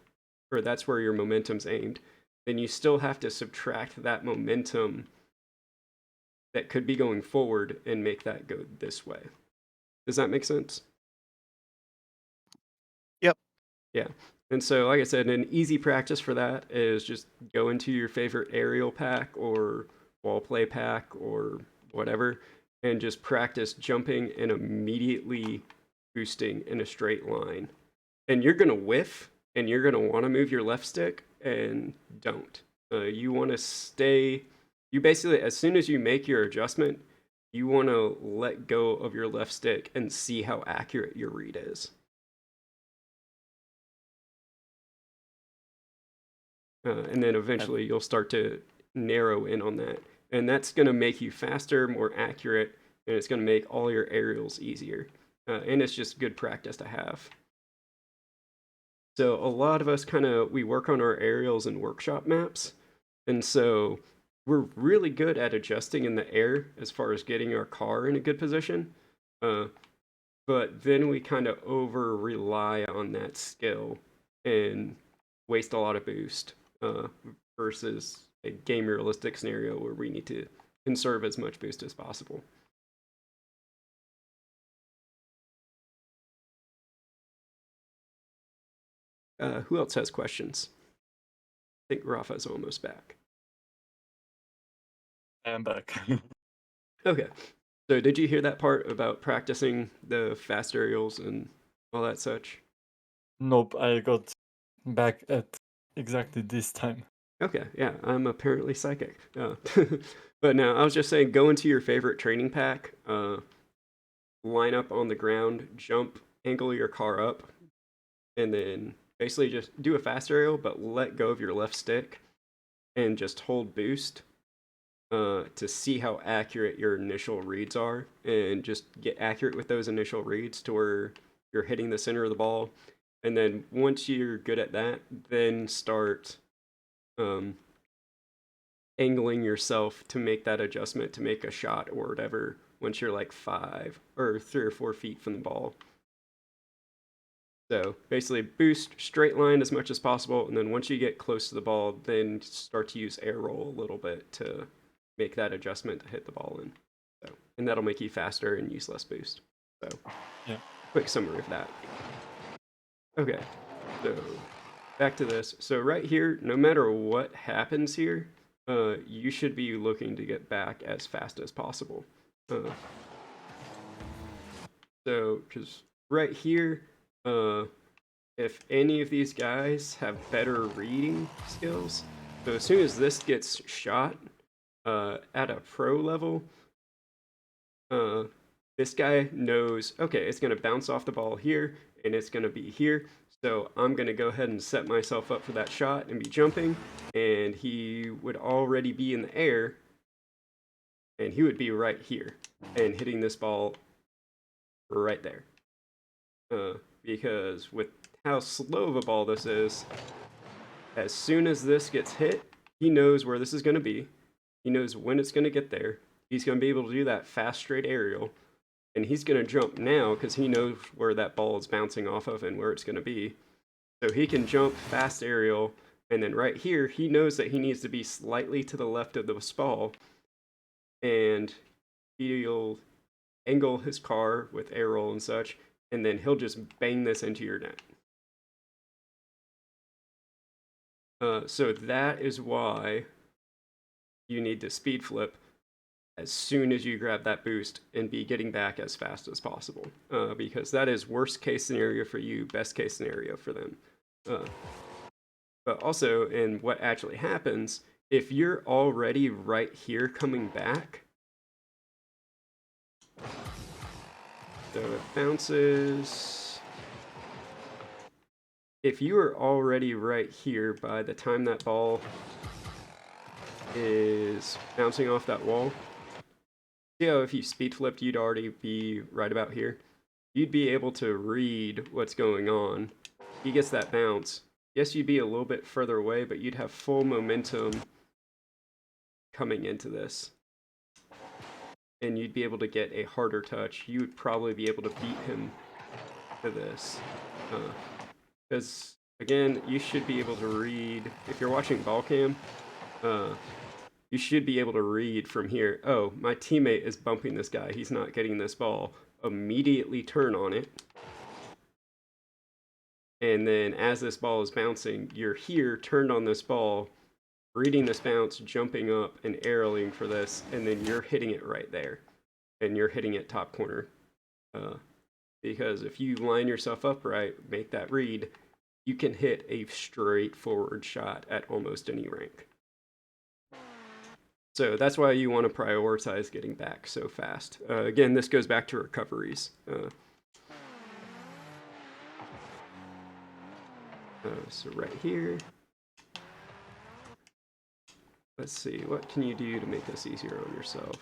or that's where your momentum's aimed, then you still have to subtract that momentum that could be going forward and make that go this way. Does that make sense? Yep. Yeah. And so, like I said, an easy practice for that is just go into your favorite aerial pack or wall play pack or whatever, and just practice jumping and immediately boosting in a straight line. And you're going to whiff and you're going to want to move your left stick, and don't. You want to stay, you basically, as soon as you make your adjustment, you want to let go of your left stick and see how accurate your read is. And then eventually you'll start to narrow in on that. And that's going to make you faster, more accurate, and it's going to make all your aerials easier. And it's just good practice to have. So a lot of us we work on our aerials in workshop maps. And so we're really good at adjusting in the air as far as getting our car in a good position. But then we kind of over rely on that skill and waste a lot of boost versus a game realistic scenario where we need to conserve as much boost as possible. Who else has questions? I think Rafa's almost back. I'm back. Okay. So did you hear that part about practicing the fast aerials and all that such? Nope, I got back at exactly this time. Okay, yeah, I'm apparently psychic. But no, I was just saying, go into your favorite training pack, line up on the ground, jump, angle your car up, and then basically just do a fast aerial, but let go of your left stick and just hold boost to see how accurate your initial reads are, and just get accurate with those initial reads to where you're hitting the center of the ball. And then once you're good at that, then start angling yourself to make that adjustment to make a shot or whatever once you're like 5 or 3 or 4 feet from the ball. So basically boost straight line as much as possible, and then once you get close to the ball, then start to use air roll a little bit to make that adjustment to hit the ball in. So, and that'll make you faster and use less boost. So yeah, quick summary of that. Okay, so back to this. So right here, no matter what happens here, you should be looking to get back as fast as possible. So, because right here, if any of these guys have better reading skills, so as soon as this gets shot at a pro level, this guy knows, okay, it's going to bounce off the ball here, and it's going to be here. So I'm going to go ahead and set myself up for that shot and be jumping, and he would already be in the air, and he would be right here and hitting this ball right there. Because with how slow of a ball this is, as soon as this gets hit, he knows where this is going to be. He knows when it's going to get there. He's going to be able to do that fast straight aerial, and he's going to jump now because he knows where that ball is bouncing off of and where it's going to be. So he can jump fast aerial, and then right here, he knows that he needs to be slightly to the left of this ball, and he'll angle his car with air roll and such, and then he'll just bang this into your net. So that is why you need to speed flip as soon as you grab that boost and be getting back as fast as possible, because that is worst case scenario for you, best case scenario for them. But also, in what actually happens, if you're already right here coming back, so it bounces. If you are already right here by the time that ball is bouncing off that wall, see how if you speed flipped, you'd already be right about here? You'd be able to read what's going on. He gets that bounce. Yes, you'd be a little bit further away, but you'd have full momentum coming into this. And you'd be able to get a harder touch. You would probably be able to beat him to this. Because, again, you should be able to read, if you're watching ball cam, you should be able to read from here, oh, my teammate is bumping this guy, he's not getting this ball. Immediately turn on it. And then as this ball is bouncing, you're here, turned on this ball, reading this bounce, jumping up and arrowing for this, and then you're hitting it right there. And you're hitting it top corner. Because if you line yourself up right, make that read, you can hit a straightforward shot at almost any rank. So that's why you want to prioritize getting back so fast. Again, this goes back to recoveries. So right here, let's see, what can you do to make this easier on yourself?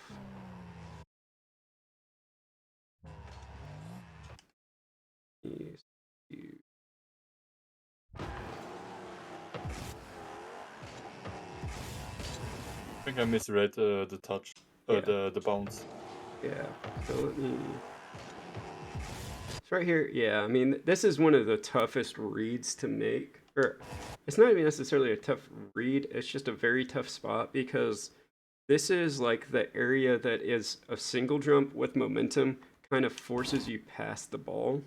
I think I misread the touch, Yeah. the bounce. Yeah, so let me... So right here, yeah, I mean, this is one of the toughest reads to make. Or, it's not even necessarily a tough read, it's just a very tough spot because this is like the area that is a single jump with momentum, kind of forces you past the ball.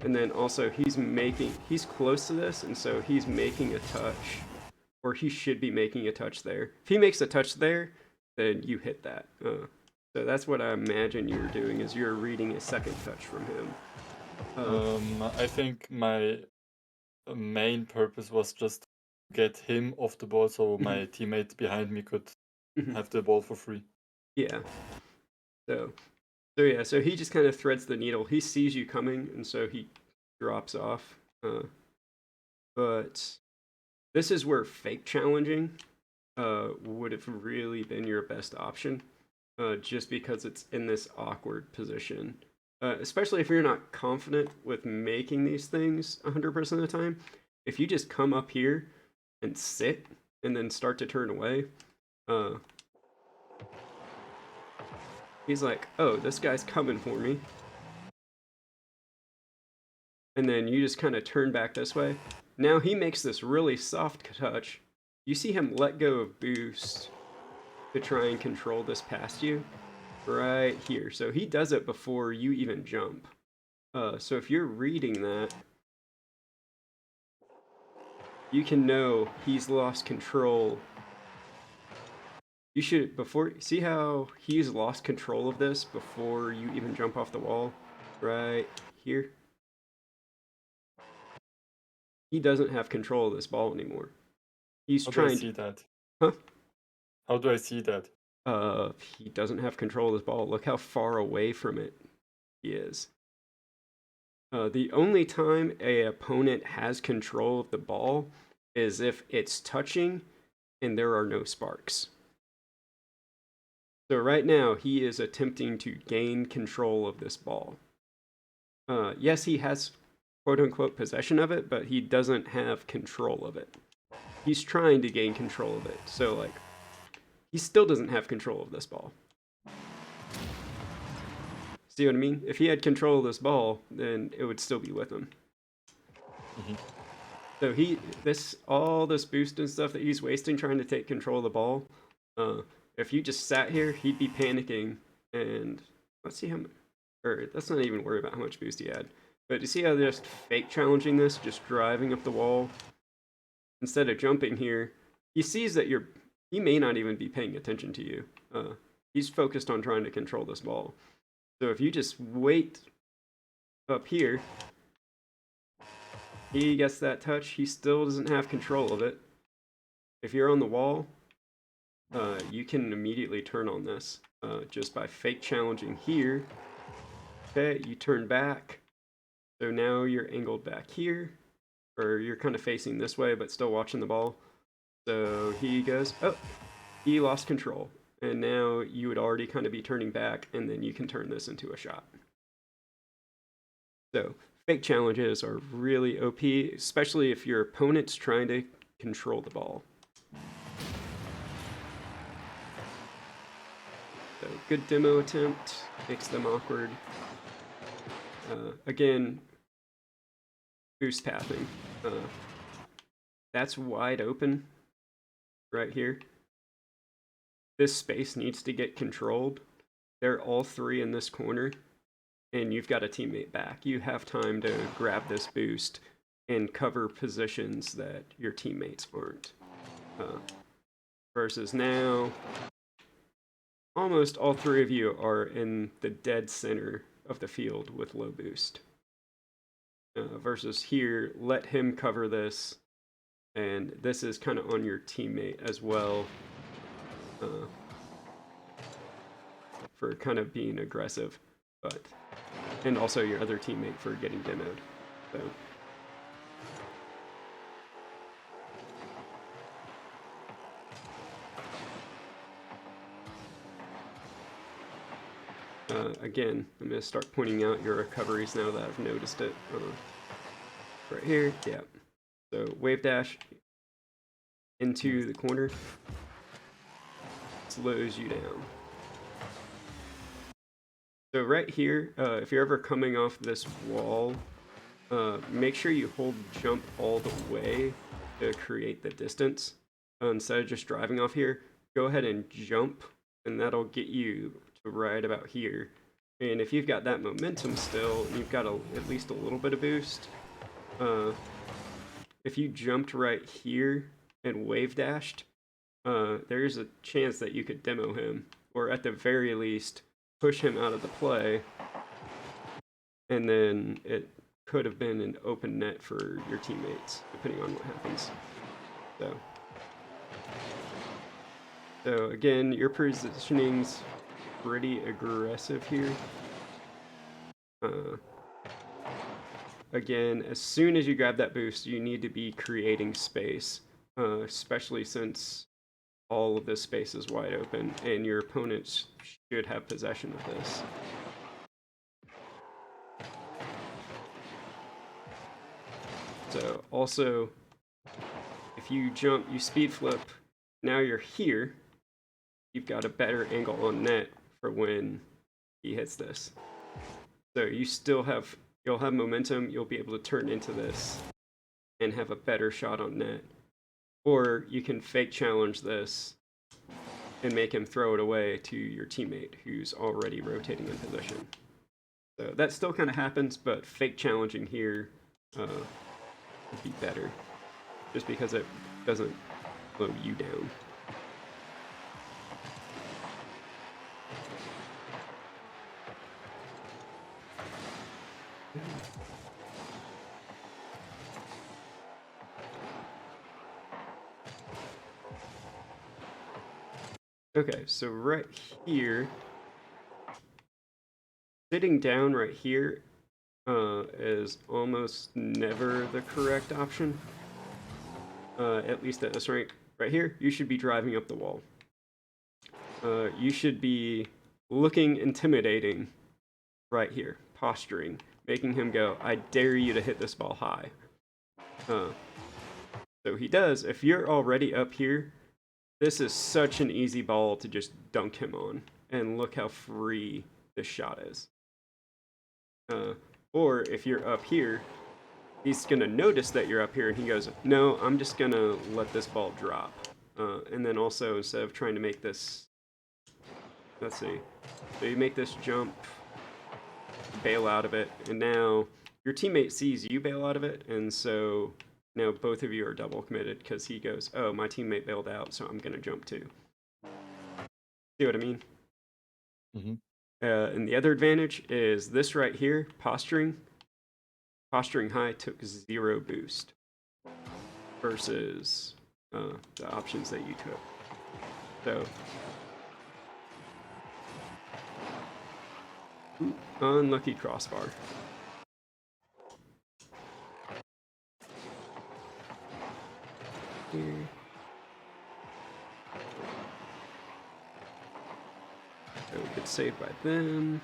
And then also he's close to this, and so he's making a touch, or he should be making a touch there. If he makes a touch there, then you hit that. So that's what I imagine you're doing, is you're reading a second touch from him. I think my main purpose was just to get him off the ball so my teammate behind me could have the ball for free. Yeah. So yeah, so he just kind of threads the needle. He sees you coming, and so he drops off. But this is where fake challenging would have really been your best option, just because it's in this awkward position. Especially if you're not confident with making these things 100% of the time. If you just come up here and sit and then start to turn away, he's like, oh, this guy's coming for me. And then you just kind of turn back this way. Now he makes this really soft touch. You see him let go of boost to try and control this past you right here. So he does it before you even jump. So if you're reading that, you can know he's lost control. You should, see how he's lost control of this before you even jump off the wall? Right here. He doesn't have control of this ball anymore. He's How trying do I see that? Huh? How do I see that? He doesn't have control of this ball. Look how far away from it he is. The only time a opponent has control of the ball is if it's touching and there are no sparks. So right now, he is attempting to gain control of this ball. Yes, he has quote-unquote possession of it, but he doesn't have control of it. He's trying to gain control of it. So, like, he still doesn't have control of this ball. See what I mean? If he had control of this ball, then it would still be with him. So all this boost and stuff that he's wasting trying to take control of the ball, if you just sat here, he'd be panicking. And let's see let's not even worry about how much boost he had. But you see how they're just fake challenging this, just driving up the wall? Instead of jumping here, he sees that he may not even be paying attention to you. He's focused on trying to control this ball. So if you just wait up here, he gets that touch. He still doesn't have control of it. If you're on the wall, you can immediately turn on this just by fake challenging here. Okay, you turn back. So now you're angled back here, or you're kind of facing this way, but still watching the ball. So he goes, oh, he lost control. And now you would already kind of be turning back, and then you can turn this into a shot. So fake challenges are really OP, especially if your opponent's trying to control the ball. So good demo attempt, makes them awkward. Again, boost pathing. That's wide open right here. This space needs to get controlled. They're all three in this corner, and you've got a teammate back. You have time to grab this boost and cover positions that your teammates aren't. Versus now, almost all three of you are in the dead center of the field with low boost. Versus here, let him cover this, and this is kind of on your teammate as well. For kind of being aggressive, and also your other teammate for getting demoed. So again, I'm going to start pointing out your recoveries now that I've noticed it. Right here, yeah. So wave dash into the corner, slows you down. So right here, if you're ever coming off this wall, make sure you hold jump all the way to create the distance. Instead of just driving off here, go ahead and jump, and that'll get you to right about here. And if you've got that momentum still, and you've got at least a little bit of boost, if you jumped right here and wave dashed, there's a chance that you could demo him, or at the very least, push him out of the play, and then it could have been an open net for your teammates, depending on what happens. So again, your positioning's pretty aggressive here. Again, as soon as you grab that boost, you need to be creating space, especially since all of this space is wide open, and your opponents should have possession of this. So also, if you jump, you speed flip, now you're here, you've got a better angle on net for when he hits this. So you'll have momentum, you'll be able to turn into this and have a better shot on net. Or you can fake challenge this and make him throw it away to your teammate who's already rotating in position. So that still kind of happens, but fake challenging here would be better, just because it doesn't slow you down. Okay, so right here, sitting down right here is almost never the correct option. At least at this rank. Right here, you should be driving up the wall. You should be looking intimidating right here, posturing, making him go, I dare you to hit this ball high. So he does. If you're already up here, this is such an easy ball to just dunk him on. And look how free this shot is. Or if you're up here, he's going to notice that you're up here and he goes, no, I'm just going to let this ball drop. And then also, instead of trying to make this, let's see, so you make this jump, bail out of it, and now your teammate sees you bail out of it, and so now both of you are double committed because he goes, oh, my teammate bailed out, so I'm going to jump too. See what I mean? Mm-hmm. And the other advantage is this right here, posturing. Posturing high took 0 boost versus the options that you took. So, unlucky crossbar. Here. So we get saved by them.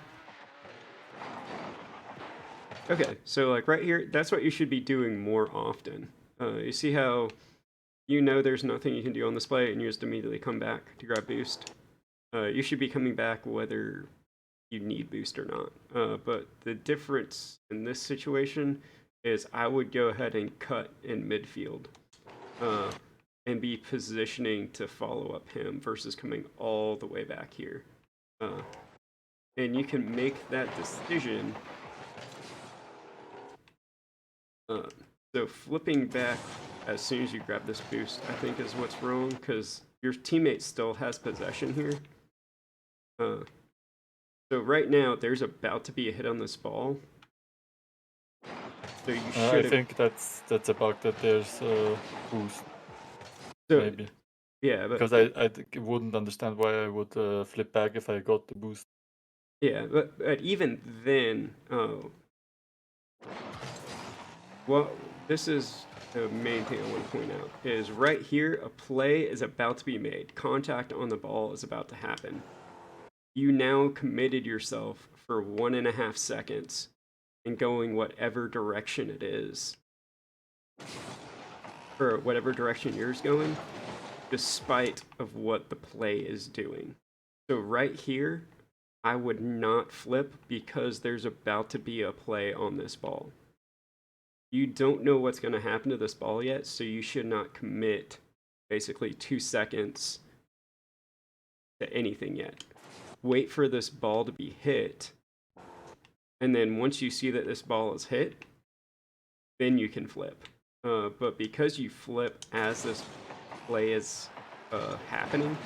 Okay, so like right here, that's what you should be doing more often. You see how you know there's nothing you can do on this play and you just immediately come back to grab boost? You should be coming back whether you need boost or not. But the difference in this situation is I would go ahead and cut in midfield and be positioning to follow up him versus coming all the way back here. And you can make that decision. So flipping back as soon as you grab this boost, I think is what's wrong, because your teammate still has possession here. So right now, there's about to be a hit on this ball. So you should. I think that's a bug that there's a boost. So, maybe. Yeah, but Because I wouldn't understand why I would flip back if I got the boost. yeah, but even then, well, this is the main thing I want to point out, is right here, a play is about to be made. Contact on the ball is about to happen. You now committed yourself for 1.5 seconds and going whatever direction it is, or whatever direction yours going, despite of what the play is doing. So right here, I would not flip because there's about to be a play on this ball. You don't know what's going to happen to this ball yet, so you should not commit basically 2 seconds to anything yet. Wait for this ball to be hit, And then once you see that this ball is hit, then you can flip. But because you flip as this play is happening,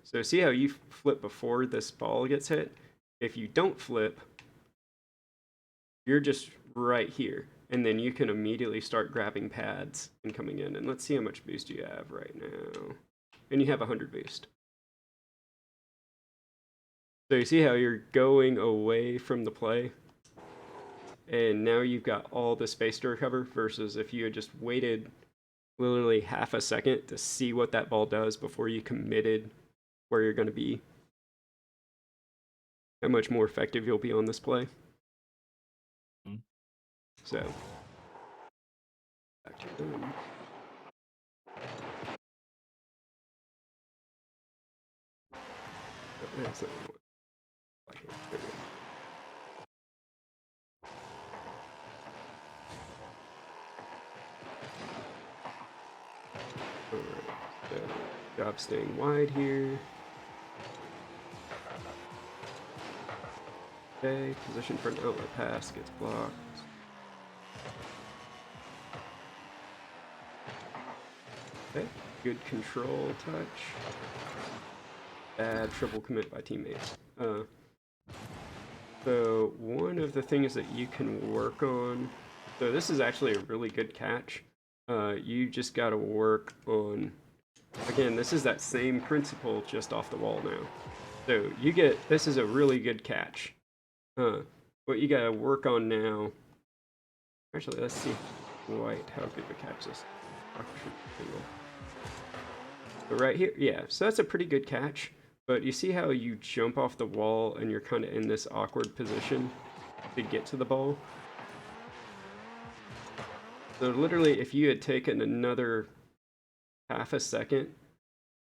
so see how you flip before this ball gets hit? If you don't flip, you're just right here. And then you can immediately start grabbing pads and coming in. And let's see how much boost you have right now. And you have 100 boost. So you see how you're going away from the play? And now you've got all the space to recover versus if you had just waited literally half a second to see what that ball does before you committed where you're going to be. How much more effective you'll be on this play. So, back to them. That's not what I can do. Alright, so job staying wide here. Okay, position for an outlet pass gets blocked. Okay, good control touch. Bad triple commit by teammates. So one of the things that you can work on, so this is actually a really good catch. You just got to work on, again, this is that same principle just off the wall now. So you get, this is a really good catch. What you got to work on now, actually let's see White, how good of a catch this. So right here, yeah, so that's a pretty good catch. But you see how you jump off the wall and you're kind of in this awkward position to get to the ball? So literally, if you had taken another half a second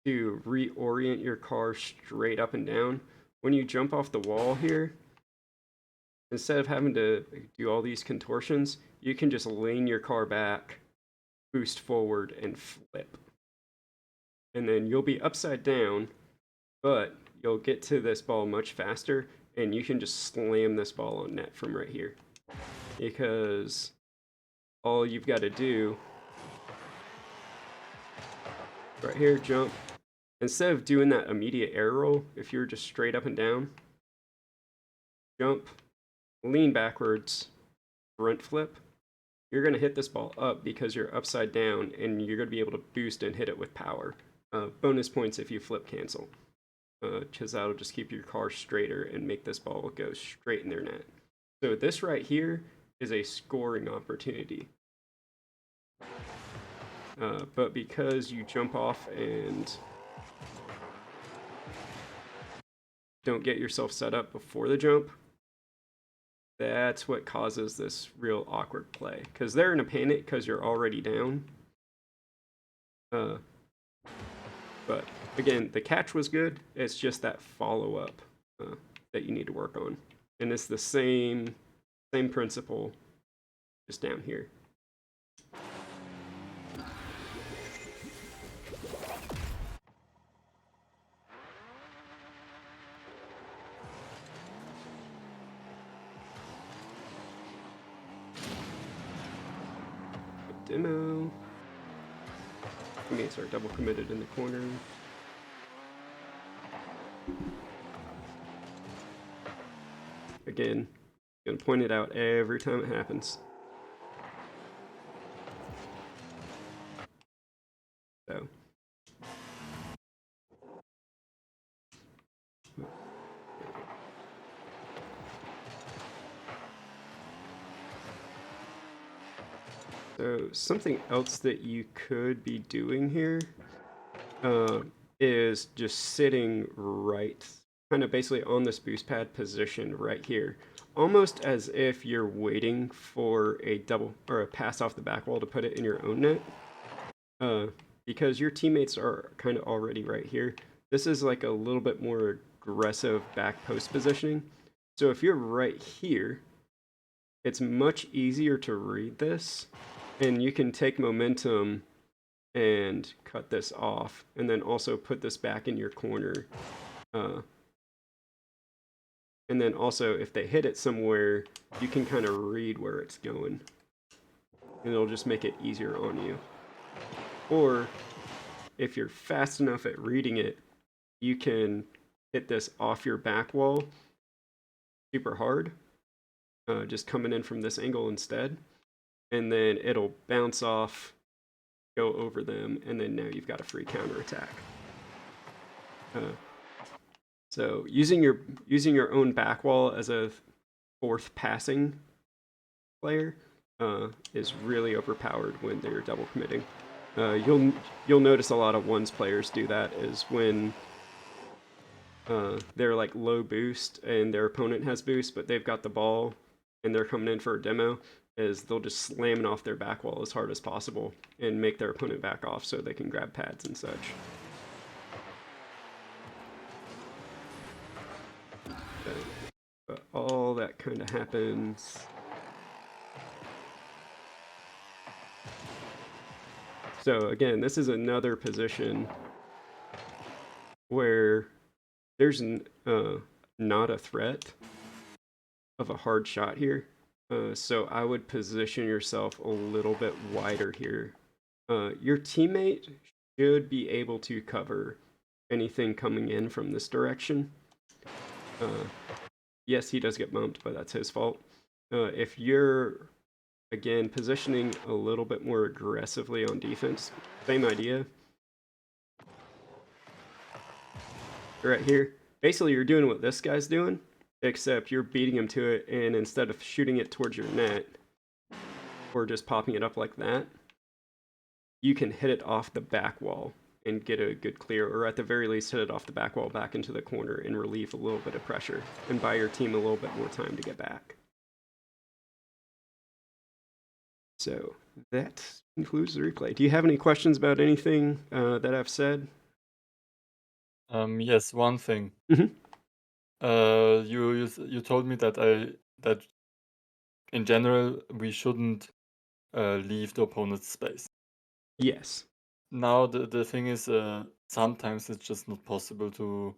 to reorient your car straight up and down, when you jump off the wall here, instead of having to do all these contortions, you can just lean your car back, boost forward, and flip. And then you'll be upside down, but you'll get to this ball much faster, and you can just slam this ball on net from right here. Because all you've got to do, right here, jump. Instead of doing that immediate air roll, if you're just straight up and down, jump, lean backwards, front flip, you're going to hit this ball up because you're upside down, and you're going to be able to boost and hit it with power. Bonus points if you flip cancel. Because that'll just keep your car straighter and make this ball go straight in their net. So this right here is a scoring opportunity. But because you jump off and don't get yourself set up before the jump, that's what causes this real awkward play. Because they're in a panic because you're already down. But again, the catch was good. It's just that follow-up that you need to work on. And it's the same principle just down here. Demo. Teammates are double committed in the corner. Again, gonna point it out every time it happens. So something else that you could be doing here is just sitting right, kind of basically on this boost pad position right here, almost as if you're waiting for a double or a pass off the back wall to put it in your own net. Because your teammates are kind of already right here. This is like a little bit more aggressive back post positioning. So if you're right here, it's much easier to read this, and you can take momentum and cut this off, and then also put this back in your corner And then also, if they hit it somewhere, you can kind of read where it's going. And it'll just make it easier on you. Or, if you're fast enough at reading it, you can hit this off your back wall super hard. Just coming in from this angle instead. And then it'll bounce off, go over them, and then now you've got a free counterattack. So using your own back wall as a fourth passing player is really overpowered when they're double committing. You'll notice a lot of ones players do that is when they're like low boost and their opponent has boost, but they've got the ball and they're coming in for a demo. Is they'll just slam it off their back wall as hard as possible and make their opponent back off so they can grab pads and such. But all that kind of happens. So again, this is another position where there's not a threat of a hard shot here. So I would position yourself a little bit wider here. Your teammate should be able to cover anything coming in from this direction. Yes, he does get bumped, but that's his fault. If you're, again, positioning a little bit more aggressively on defense, same idea. Right here. Basically, you're doing what this guy's doing, except you're beating him to it, and instead of shooting it towards your net, or just popping it up like that, you can hit it off the back wall and get a good clear, or at the very least hit it off the back wall back into the corner and relieve a little bit of pressure, and buy your team a little bit more time to get back. So that concludes the replay. Do you have any questions about anything that I've said? Yes, one thing. Mhm. You told me that in general we shouldn't leave the opponent's space. Yes. Now the thing is, sometimes it's just not possible to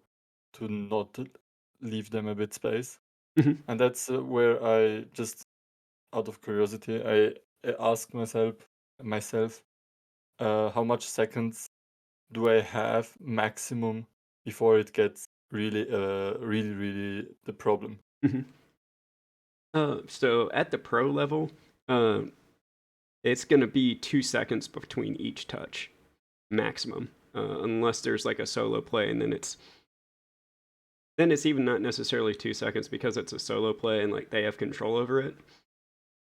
not leave them a bit space, Mhm. and that's where I just, out of curiosity, I ask myself, how much seconds do I have maximum before it gets really the problem? Mhm. So at the pro level, it's going to be 2 seconds between each touch, maximum, unless there's like a solo play, and then it's even not necessarily 2 seconds because it's a solo play and like they have control over it.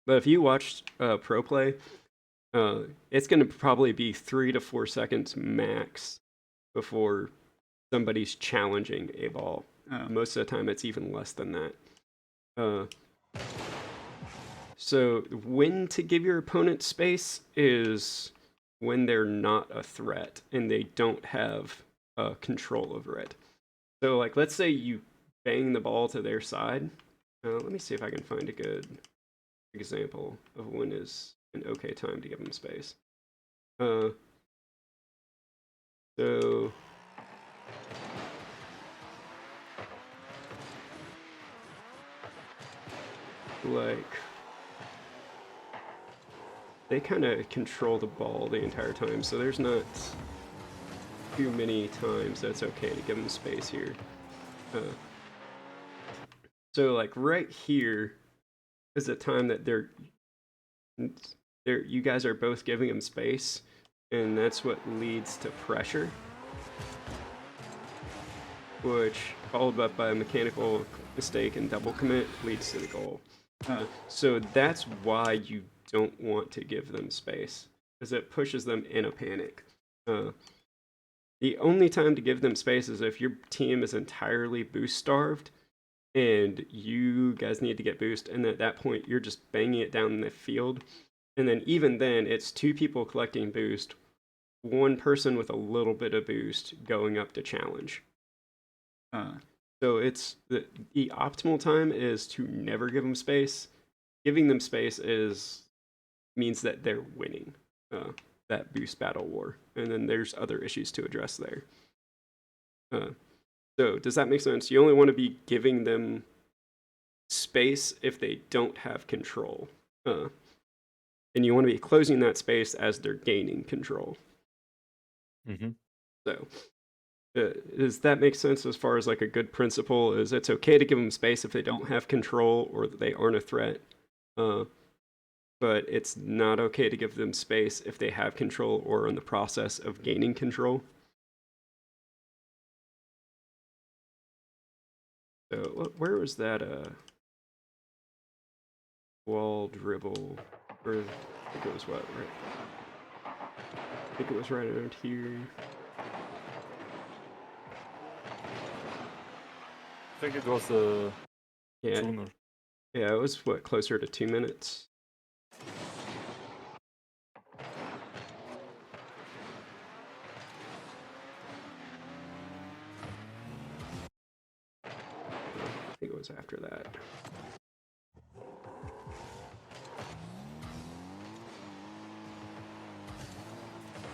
But if you watched pro play, it's going to probably be 3 to 4 seconds max before somebody's challenging a ball. Most of the time, it's even less than that. So when to give your opponent space is when they're not a threat and they don't have control over it. So like, let's say you bang the ball to their side. Let me see if I can find a good example of when is an okay time to give them space. So like, they kind of control the ball the entire time, so there's not too many times that's okay to give them space here. So like right here is the time that you guys are both giving them space, and that's what leads to pressure, which followed up by a mechanical mistake and double commit leads to the goal. So that's why you don't want to give them space, because it pushes them in a panic. The only time to give them space is if your team is entirely boost starved and you guys need to get boost, and at that point you're just banging it down the field. And then even then, it's 2 people collecting boost, 1 person with a little bit of boost going up to challenge. So it's the optimal time is to never give them space. Giving them space means that they're winning that boost battle war, and then there's other issues to address there. So does that make sense? You only want to be giving them space if they don't have control. And you want to be closing that space as they're gaining control. Mm-hmm. So, does that make sense as far as like a good principle? Is it's okay to give them space if they don't have control or that they aren't a threat, but it's not okay to give them space if they have control or are in the process of gaining control. So, where was that wall dribble? Or I think it was what, right? I think it was right around here. I think it was Yeah, sooner. yeah, it was what, closer to 2 minutes. I think it was after that.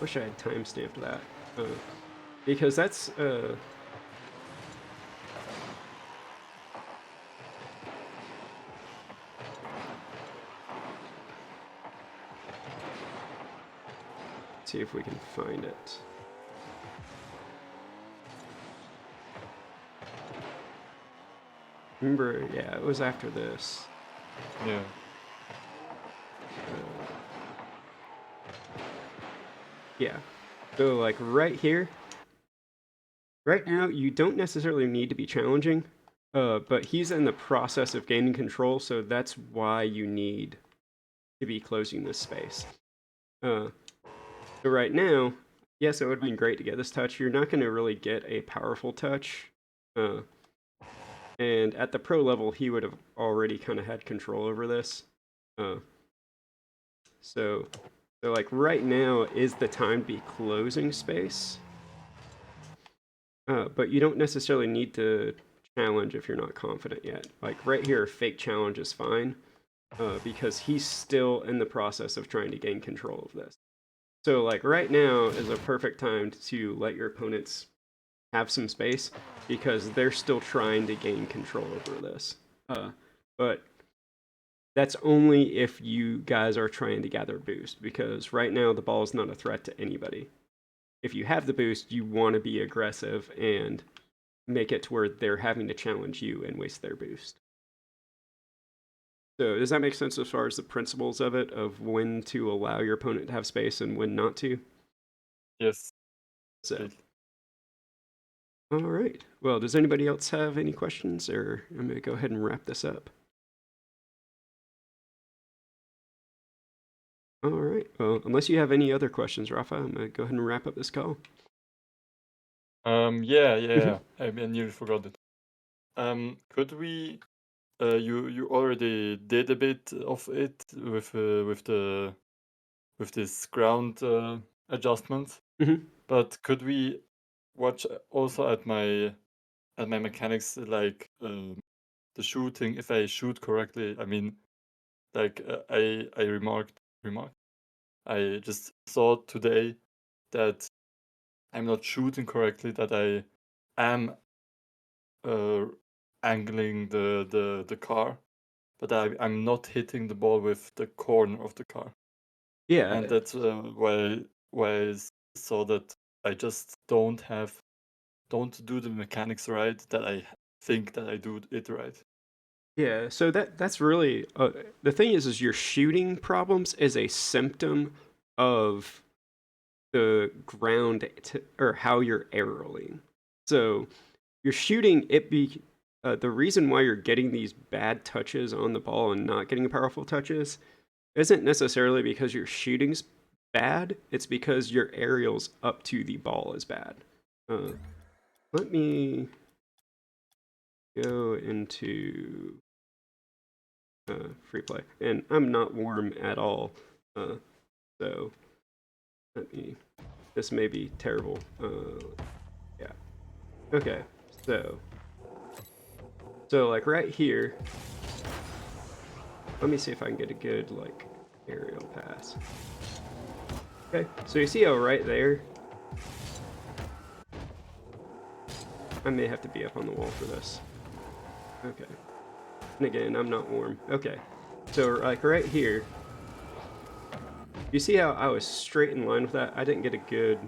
Wish I had timestamped that, because that's see if we can find it. Remember, yeah, it was after this. Yeah. Yeah. So, like, right here, right now, you don't necessarily need to be challenging, but he's in the process of gaining control, so that's why you need to be closing this space. So right now, yes, it would have been great to get this touch. You're not going to really get a powerful touch. And at the pro level, he would have already kind of had control over this. So like right now is the time to be closing space. But you don't necessarily need to challenge if you're not confident yet. Like right here, fake challenge is fine because he's still in the process of trying to gain control of this. So like right now is a perfect time to let your opponents have some space because they're still trying to gain control over this. But that's only if you guys are trying to gather boost, because right now the ball is not a threat to anybody. If you have the boost, you want to be aggressive and make it to where they're having to challenge you and waste their boost. So does that make sense as far as the principles of it, of when to allow your opponent to have space and when not to? Yes. So, all right. Well, does anybody else have any questions, or I'm going to go ahead and wrap this up? All right. Well, unless you have any other questions, Rafa, I'm going to go ahead and wrap up this call. Yeah. I nearly forgot it. Could we? You already did a bit of it with this ground adjustment, but could we watch also at my mechanics, like the shooting? If I shoot correctly, I mean, like I remarked. I just saw today that I'm not shooting correctly. That I am angling the car, but I'm not hitting the ball with the corner of the car. Yeah. And that's why I saw that I just don't do the mechanics right, that I think that I do it right. Yeah, so that's really the thing is your shooting problems is a symptom of the ground or how you're arrowing. So you're shooting the reason why you're getting these bad touches on the ball and not getting powerful touches isn't necessarily because your shooting's bad. It's because your aerials up to the ball is bad. Let me go into free play, and I'm not warm at all. So this may be terrible. Yeah. Okay. So like right here, let me see if I can get a good like aerial pass. Okay. So you see how right there, I may have to be up on the wall for this. Okay. And again, I'm not warm. Okay. So, like, right here. You see how I was straight in line with that? I didn't get a good...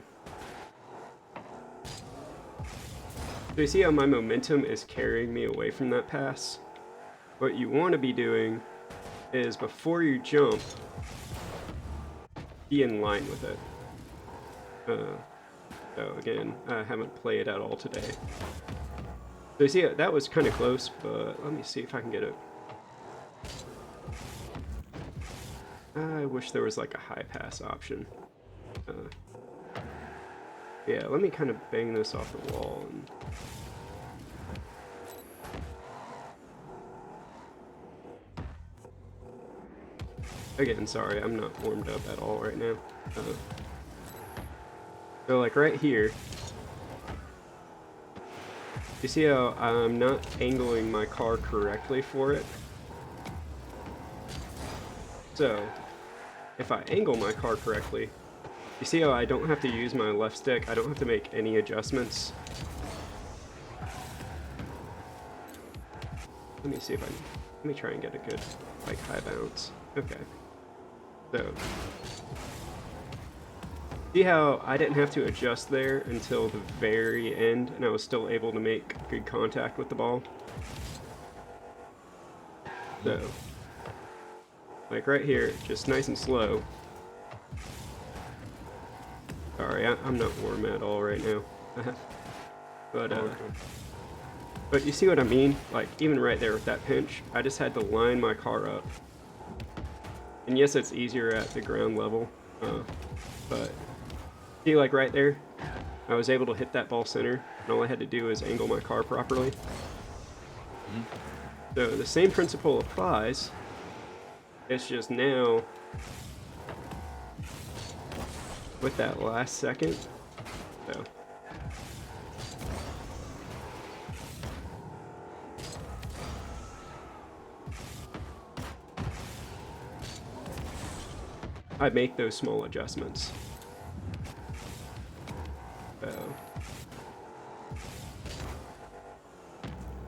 So you see how my momentum is carrying me away from that pass? What you want to be doing is before you jump, be in line with it. So again, I haven't played at all today. So you see, that was kind of close, but let me see if I can get it. I wish there was like a high pass option. Yeah, let me kind of bang this off the wall. Again, sorry, I'm not warmed up at all right now. So like right here, you see how I'm not angling my car correctly for it? So, if I angle my car correctly, you see how I don't have to use my left stick, I don't have to make any adjustments. Let me see if let me try and get a good, like, high bounce. Okay. So, see how I didn't have to adjust there until the very end, and I was still able to make good contact with the ball? So, like right here, just nice and slow. Sorry, I'm not warm at all right now. But you see what I mean? Like, even right there with that pinch, I just had to line my car up. And yes, it's easier at the ground level, but see, like right there, I was able to hit that ball center, and all I had to do is angle my car properly. So the same principle applies, it's just now, with that last second, so. I make those small adjustments. So.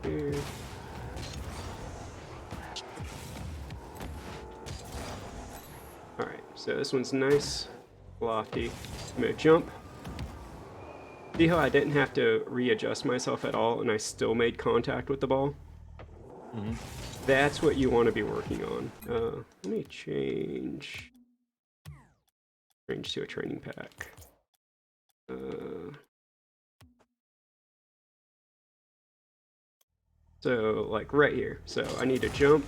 Here. Alright, so this one's nice, lofty. I'm gonna jump. See how I didn't have to readjust myself at all and I still made contact with the ball? That's what you want to be working on. Let me change to a training pack. So, like right here. So I need to jump.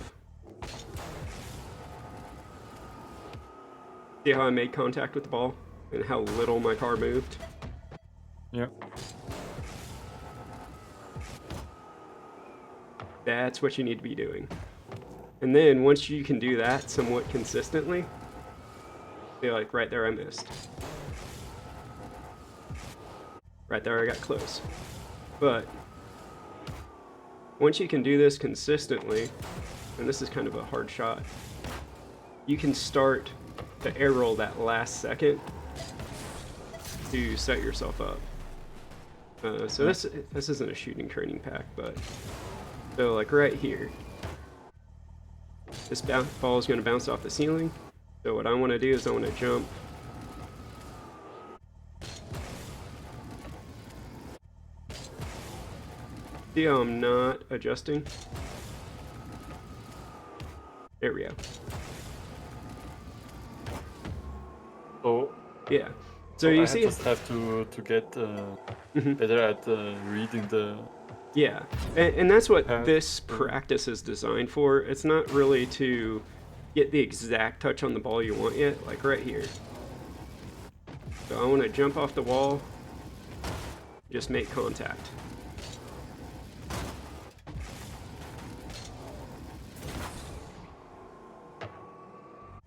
See how I made contact with the ball and how little my car moved? Yeah. That's what you need to be doing. And then once you can do that somewhat consistently, see, like right there I missed. Right there I got close. But once you can do this consistently, and this is kind of a hard shot, you can start to air roll that last second to set yourself up. So this isn't a shooting training pack, but so like right here, this ball is going to bounce off the ceiling. So what I want to do is I want to jump. See how I'm not adjusting? There we go. So Yeah. So you see, just have to get better at reading the. yeah, and that's what path. this practice is designed for. It's not really to get the exact touch on the ball you want yet, like right here. So I want to jump off the wall, just make contact.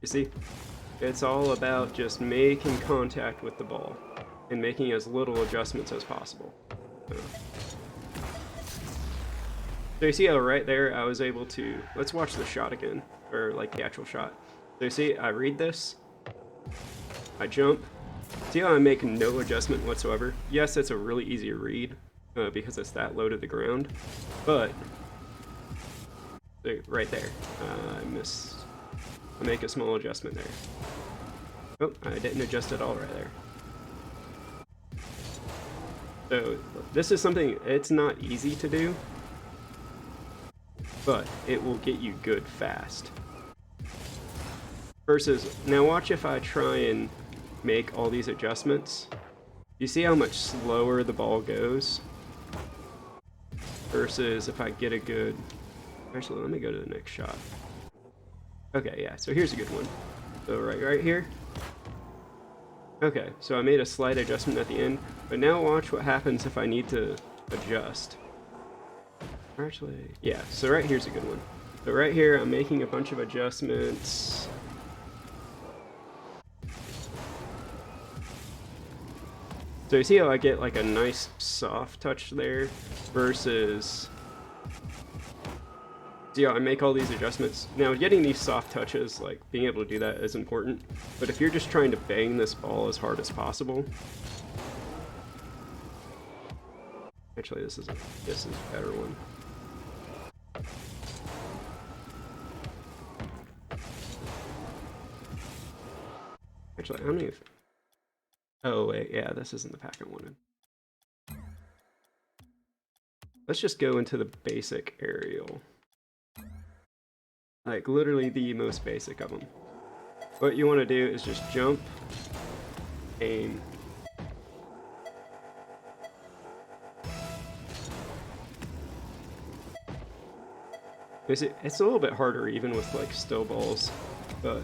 You see, it's all about just making contact with the ball and making as little adjustments as possible. So you see how right there I was able to, let's watch the shot again, or like the actual shot. So you see, I read this, I jump, see how I make no adjustment whatsoever? Yes, it's a really easy read because it's that low to the ground, but Right there. I missed. I'll make a small adjustment there. Oh, I didn't adjust at all right there. So this is something, it's not easy to do, but it will get you good fast. Versus, now watch if I try and make all these adjustments. You see how much slower the ball goes? Versus if I get a good... Actually, let me go to the next shot. Okay, yeah, so here's a good one. So right here. Okay, so I made a slight adjustment at the end, but now watch what happens if I need to adjust. Actually, yeah, so right here's a good one. So right here, I'm making a bunch of adjustments. So you see how I get like a nice soft touch there versus... See how I make all these adjustments? Now getting these soft touches, like being able to do that is important, but if you're just trying to bang this ball as hard as possible... Actually, this is a better one. Actually, I don't even... Oh wait, yeah, this isn't the pack I wanted. Let's just go into the basic aerial. Like, literally the most basic of them. What you want to do is just jump, aim. It's a little bit harder even with, like, still balls, but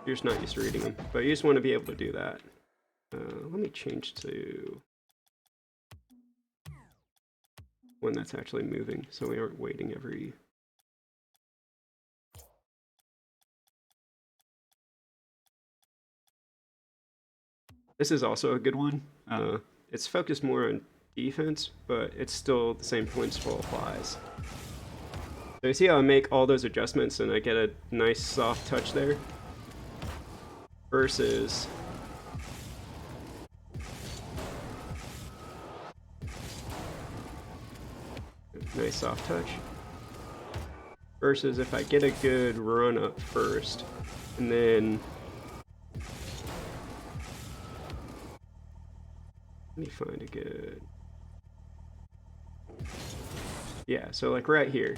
you're just not used to reading them. But you just want to be able to do that. Let me change to one that's actually moving, so we aren't waiting every... This is also a good one. It's focused more on defense, but it's still the same principle applies. So you see how I make all those adjustments and I get a nice soft touch there? Versus... Nice soft touch. Versus if I get a good run up first, and then... Let me find a good... Yeah, so like right here.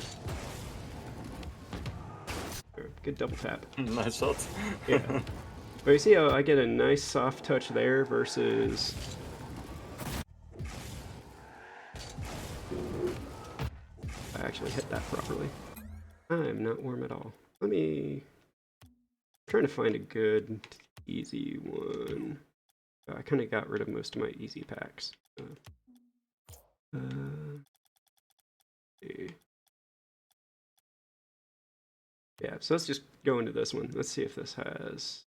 Good double tap. Nice shot. Yeah. But you see how I get a nice soft touch there versus... I actually hit that properly. I'm not warm at all. Let me... I'm trying to find a good, easy one. I kind of got rid of most of my easy packs. Yeah, so let's just go into this one. Let's see if this has...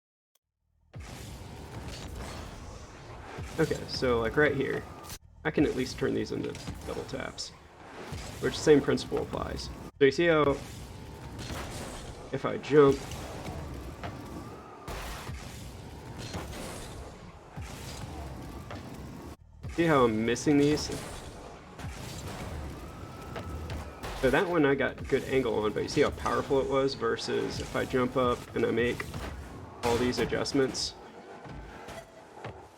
Okay, so like right here, I can at least turn these into double taps, which the same principle applies. So you see how if I jump, see how I'm missing these? So that one I got good angle on, but you see how powerful it was versus if I jump up and I make all these adjustments.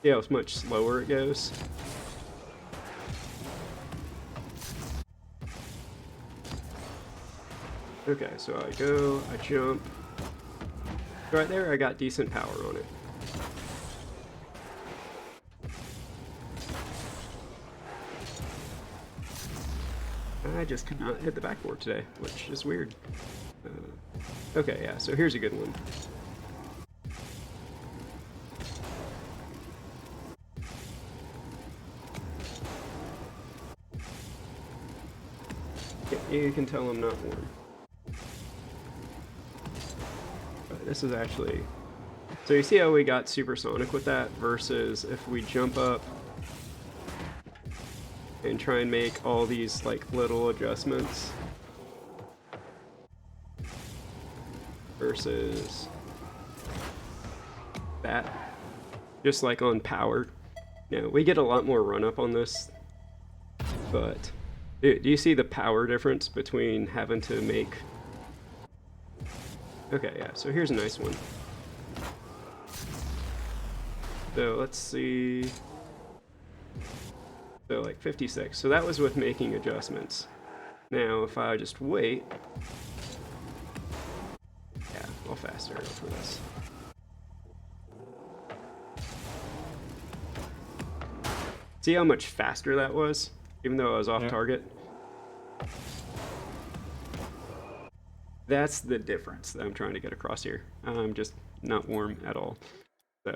See how much slower it goes? Okay, so I go, I jump. Right there, I got decent power on it. I just could not hit the backboard today, which is weird. Okay, yeah, so here's a good one. You can tell I'm not warm. But this is actually... So you see how we got supersonic with that versus if we jump up and try and make all these like little adjustments versus that, just like on power. You know, we get a lot more run up on this, but Do you see the power difference between having to make... Okay, yeah, so here's a nice one. So let's see... So like 56. So that was with making adjustments. Now if I just wait... Yeah, a little faster for this. See how much faster that was? Even though I was off target? That's the difference that I'm trying to get across here. I'm just not warm at all. So,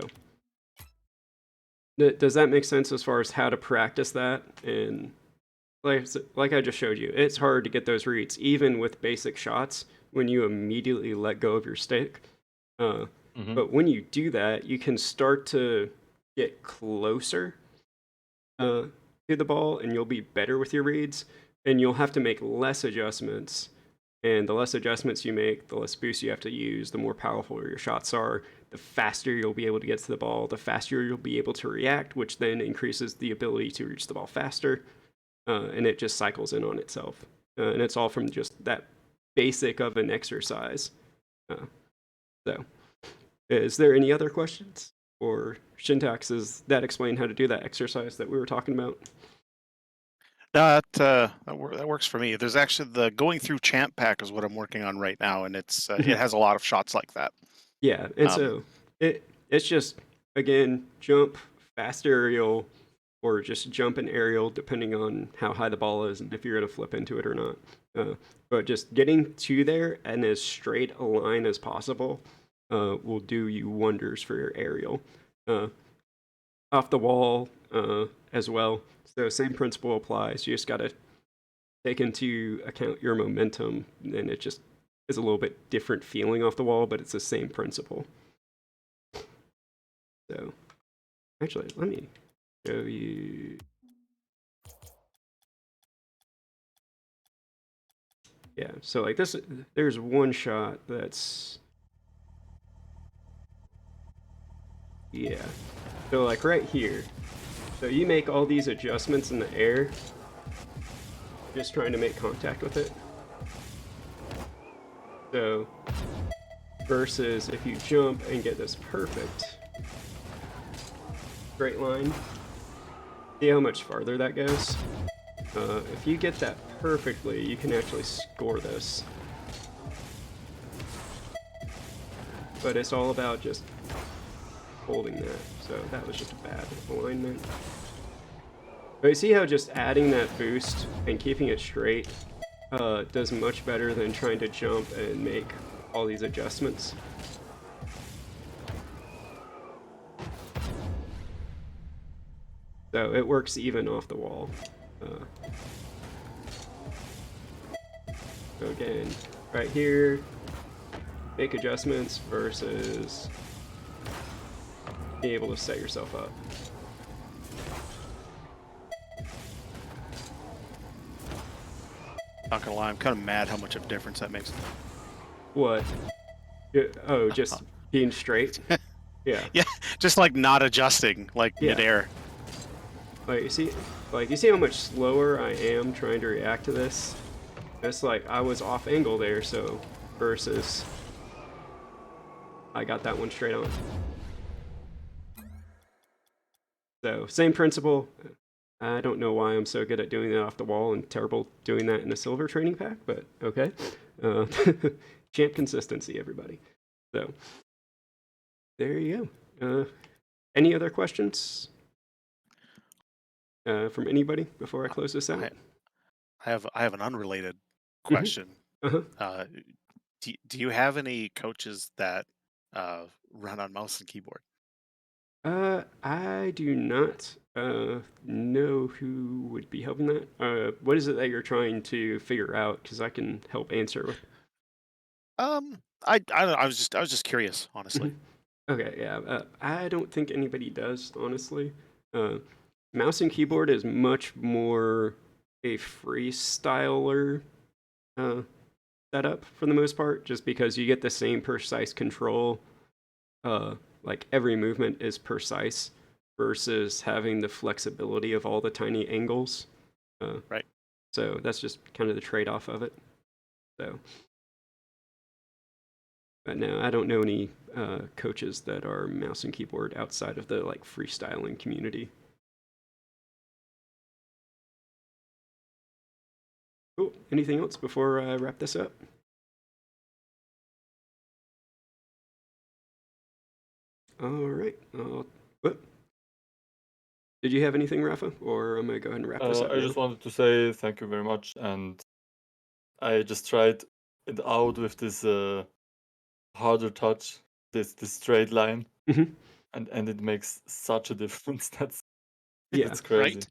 does that make sense as far as how to practice that? And like I just showed you, it's hard to get those reads, even with basic shots, when you immediately let go of your stick. But when you do that, you can start to get closer to the ball, and you'll be better with your reads, and you'll have to make less adjustments. And the less adjustments you make, the less boost you have to use, the more powerful your shots are, the faster you'll be able to get to the ball, the faster you'll be able to react, which then increases the ability to reach the ball faster. And it just cycles in on itself. And it's all from just that basic of an exercise. So, is there any other questions? Or Syntax, does that explain how to do that exercise that we were talking about? No, that works for me. There's actually the going through champ pack is what I'm working on right now, and it has a lot of shots like that. Yeah, and so it's just, again, jump, fast aerial, or just jump and aerial, depending on how high the ball is and if you're going to flip into it or not. But just getting to there and as straight a line as possible will do you wonders for your aerial. Off the wall as well. So same principle applies. You just got to take into account your momentum, and it just is a little bit different feeling off the wall, but it's the same principle. So, actually, let me show you. Yeah, so like this, there's one shot that's... Yeah. So like right here. So you make all these adjustments in the air, just trying to make contact with it. So, versus if you jump and get this perfect straight line, see how much farther that goes? If you get that perfectly, you can actually score this. But it's all about just holding that. So that was just a bad alignment. But you see how just adding that boost and keeping it straight does much better than trying to jump and make all these adjustments. So it works even off the wall. So again, right here, make adjustments versus being able to set yourself up. Not gonna lie, I'm kind of mad how much of a difference that makes. What? Oh, just being straight? Yeah. Yeah, just like not adjusting, like midair. Like you see how much slower I am trying to react to this? It's like I was off angle there, so versus I got that one straight on. So same principle. I don't know why I'm so good at doing that off the wall and terrible doing that in a silver training pack, but okay. Champ consistency, everybody. So there you go. Any other questions from anybody before I close this out? I have an unrelated question. Do you have any coaches that run on mouse and keyboard? I do not know who would be helping that. What is it that you're trying to figure out? Because I can help answer with. I was just curious, honestly. Okay, yeah. I don't think anybody does, honestly. Mouse and keyboard is much more a freestyler setup for the most part, just because you get the same precise control. Like every movement is precise versus having the flexibility of all the tiny angles. Right. So that's just kind of the trade-off of it. So, but no, I don't know any coaches that are mouse and keyboard outside of the like freestyling community. Cool. Anything else before I wrap this up? All right. What? Did you have anything, Rafa? Or I'm going to go ahead and wrap this up I now? just wanted to say thank you very much, and I just tried it out with this harder touch, this straight line, Mhm. and it makes such a difference. Yeah. It's crazy. Right?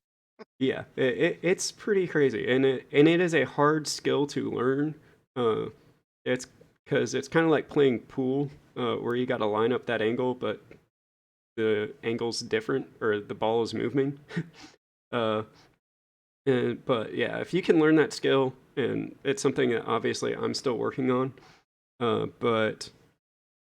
Yeah, it's pretty crazy, and it is a hard skill to learn. It's because it's kind of like playing pool, where you got to line up that angle, but the angle's different, or the ball is moving. uh, but yeah, if you can learn that skill, and it's something that obviously I'm still working on, but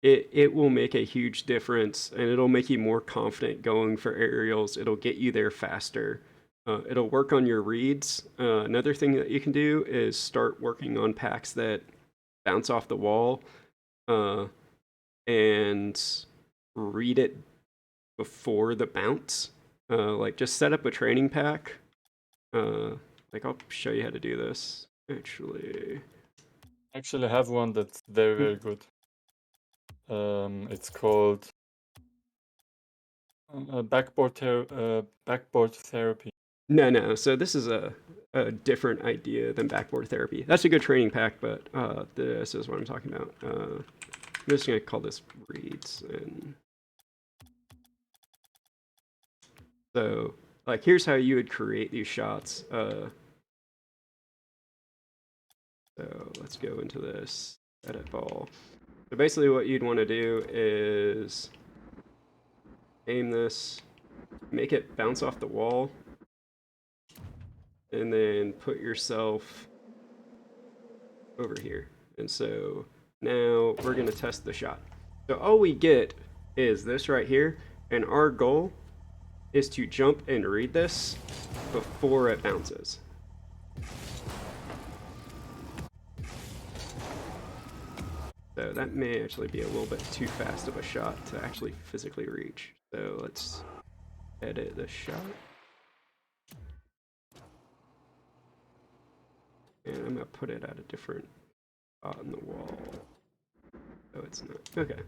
it will make a huge difference, and it'll make you more confident going for aerials. It'll get you there faster. It'll work on your reads. Another thing that you can do is start working on packs that bounce off the wall, and read it before the bounce. Like just set up a training pack. Like I'll show you how to do this. Actually, Actually, I have one that's very good. It's called backboard therapy. no. So this is a different idea than backboard therapy. That's a good training pack, but this is what I'm talking about. I'm just gonna call this reads, and so like here's how you would create these shots. So let's go into this edit ball. So basically, what you'd want to do is aim this, make it bounce off the wall, and then put yourself over here. And so now we're going to test the shot. So all we get is this right here, and our goal is to jump and read this before it bounces. So that may actually be a little bit too fast of a shot to actually physically reach. So let's edit the shot. And I'm gonna put it at a different spot on the wall. Oh, it's not. Okay.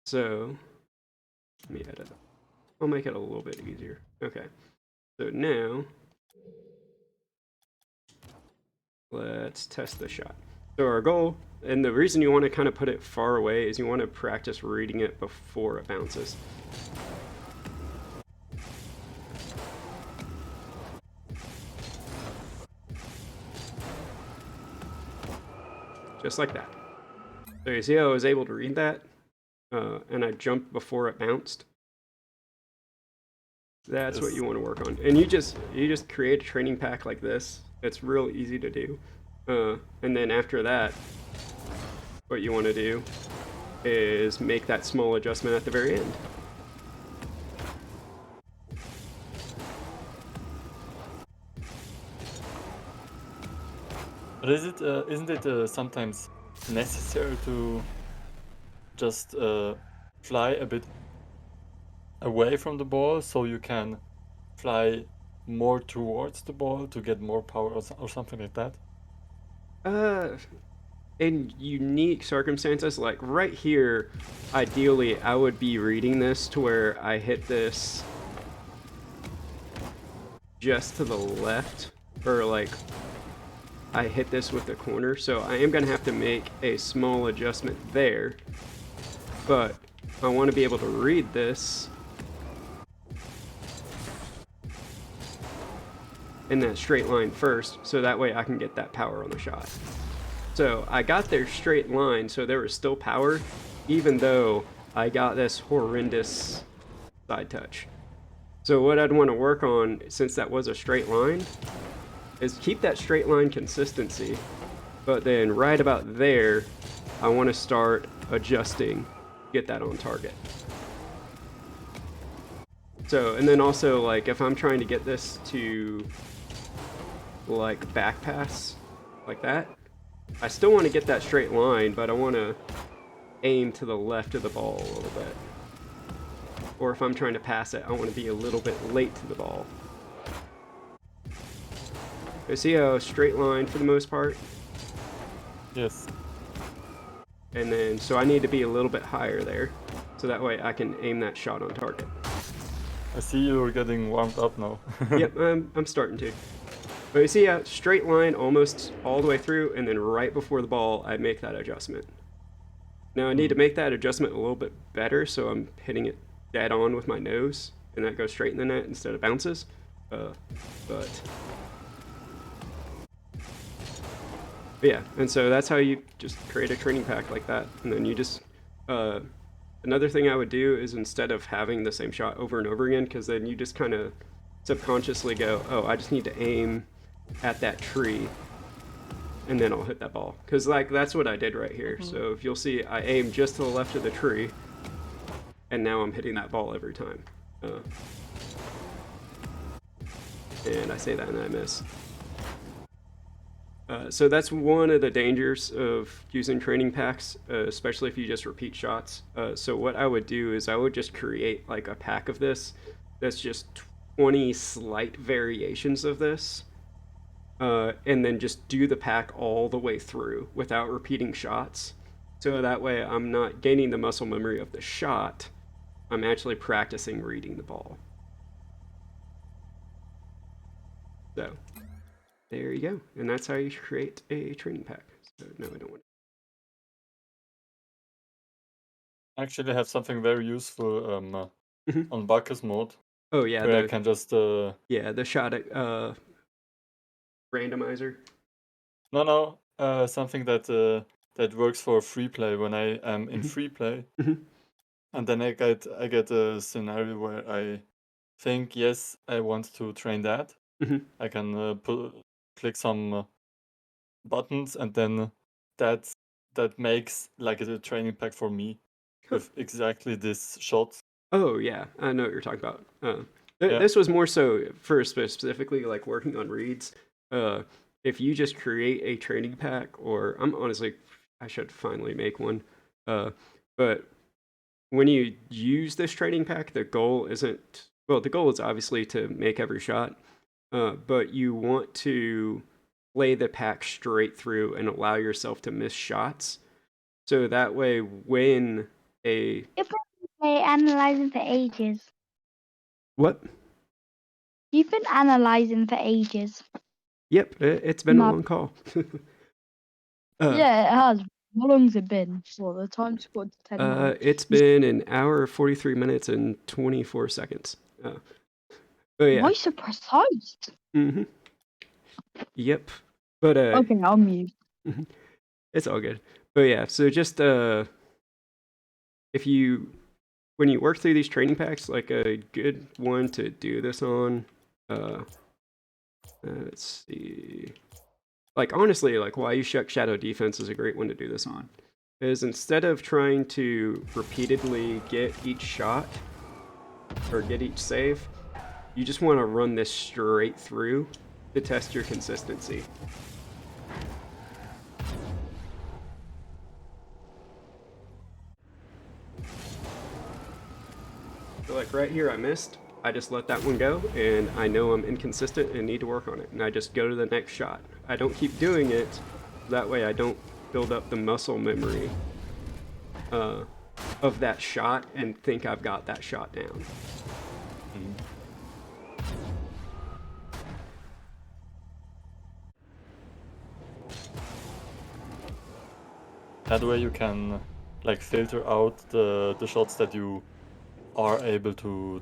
So let me edit it. I'll make it a little bit easier. Okay. So now let's test the shot. So our goal, and the reason you want to kind of put it far away is you want to practice reading it before it bounces. Just like that. So you see how I was able to read that? And I jumped before it bounced. That's what you want to work on. And you just create a training pack like this. It's real easy to do. And then after that, what you want to do is make that small adjustment at the very end. But isn't it sometimes necessary to just fly a bit away from the ball so you can fly more towards the ball to get more power or something like that? In unique circumstances, like right here, ideally I would be reading this to where I hit this just to the left, or like I hit this with the corner, so I am going to have to make a small adjustment there, but I want to be able to read this in that straight line first, so that way I can get that power on the shot. So I got their straight line, so there was still power, even though I got this horrendous side touch. So what I'd want to work on, since that was a straight line, is keep that straight line consistency, but then right about there, I want to start adjusting, get that on target. So, and then also, like, if I'm trying to get this to like back pass, like that. I still want to get that straight line, but I want to aim to the left of the ball a little bit. Or if I'm trying to pass it, I want to be a little bit late to the ball. You see a straight line for the most part? Yes. And then, so I need to be a little bit higher there, so that way I can aim that shot on target. I see you're getting warmed up now. Yep, I'm starting to. But you see a straight line almost all the way through, and then right before the ball, I make that adjustment. Now I need to make that adjustment a little bit better, so I'm hitting it dead on with my nose, and that goes straight in the net instead of bounces. But yeah, and so that's how you just create a training pack like that, and then you just another thing I would do is instead of having the same shot over and over again, because then you just kind of subconsciously go, oh, I just need to aim at that tree, and then I'll hit that ball. Because like that's what I did right here. So if you'll see, I aim just to the left of the tree, and now I'm hitting that ball every time. And I say that and I miss. So that's one of the dangers of using training packs, especially if you just repeat shots. So what I would do is I would just create like a pack of this that's just 20 slight variations of this, and then just do the pack all the way through without repeating shots. So that way I'm not gaining the muscle memory of the shot, I'm actually practicing reading the ball. So there you go, and that's how you create a training pack. So no, I don't want Actually, I have something very useful on Bacchus mode. Oh yeah, where I can just the shot randomizer. No, something that works for free play when I am in free play, and then I get a scenario where I think, yes, I want to train that. I can click some buttons, and then that makes like a training pack for me with exactly this shot. Oh yeah, I know what you're talking about. This was more so for specifically like working on reads. If you just create a training pack, or I should finally make one. But when you use this training pack, the goal is obviously to make every shot, but you want to play the pack straight through and allow yourself to miss shots. So that way, when You've been analyzing for ages. What? You've been analyzing for ages. Yep, it's been a long call. Yeah, it has. How long's it been? Well, the time's got 10 minutes. It's been an hour, 43 minutes, and 24 seconds. But yeah. Why so precise? Yep. But okay, I'll mute. It's all good. But yeah, so just when you work through these training packs, like a good one to do this on, let's see. Like honestly, like why you shuck shadow defense is a great one to do this on. Is instead of trying to repeatedly get each shot or get each save, you just want to run this straight through to test your consistency. So like right here I missed. I just let that one go, and I know I'm inconsistent and need to work on it, and I just go to the next shot. I don't keep doing it, that way I don't build up the muscle memory of that shot and think I've got that shot down. That way you can like filter out the shots that you are able to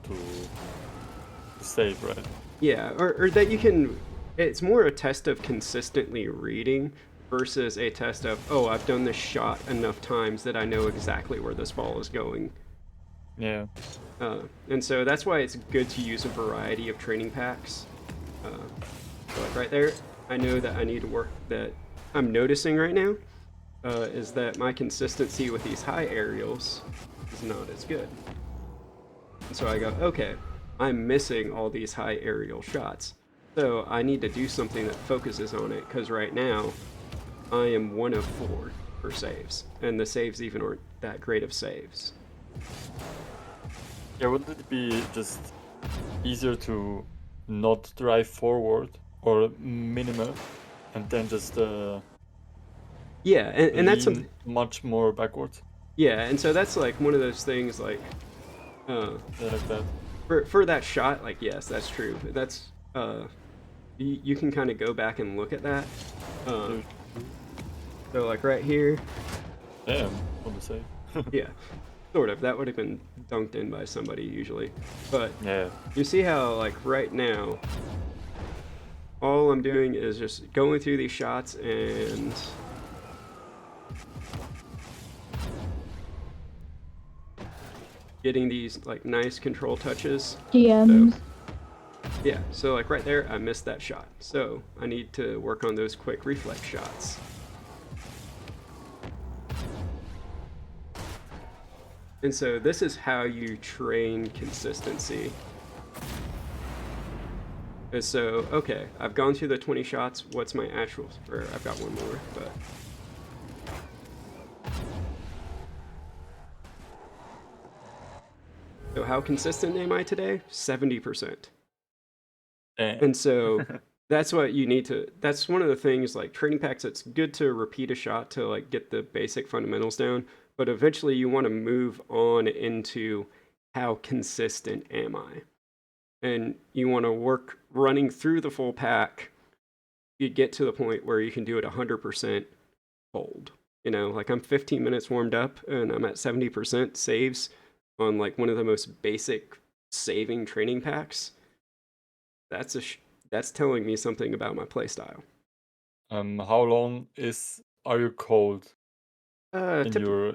save, right? Yeah, or that you can. It's more a test of consistently reading versus a test of, oh, I've done this shot enough times that I know exactly where this ball is going. Yeah. And so that's why it's good to use a variety of training packs. So like right there, I know that I need to work that I'm noticing right now is that my consistency with these high aerials is not as good. And so I go, okay, I'm missing all these high aerial shots. So I need to do something that focuses on it, because right now I am 1 of 4 for saves, and the saves even aren't that great of saves. Yeah, wouldn't it be just easier to not drive forward or minimal and then just Yeah, and that's lean something. much more backwards? Yeah, and so that's like one of those things like Yeah, like that. for that shot, like yes, that's true. That's you can kind of go back and look at that. Dude, So like right here, damn, on the save. yeah, sort of. That would have been dunked in by somebody usually. But Yeah. you see how like right now, all I'm doing is just going through these shots and getting these like nice control touches. DMs. Yeah, so like right there, I missed that shot. So I need to work on those quick reflex shots. And so this is how you train consistency. And so, okay, I've gone through the 20 shots. What's my actual, or I've got one more, but. So how consistent am I today? 70%. Damn. And so that's what you need to, that's one of the things like training packs, it's good to repeat a shot to like get the basic fundamentals down, but eventually you want to move on into how consistent am I? And you want to work running through the full pack. You get to the point where you can do it 100% cold. You know, like I'm 15 minutes warmed up and I'm at 70% saves on like one of the most basic saving training packs. That's telling me something about my playstyle. How long are you cold in Tip, your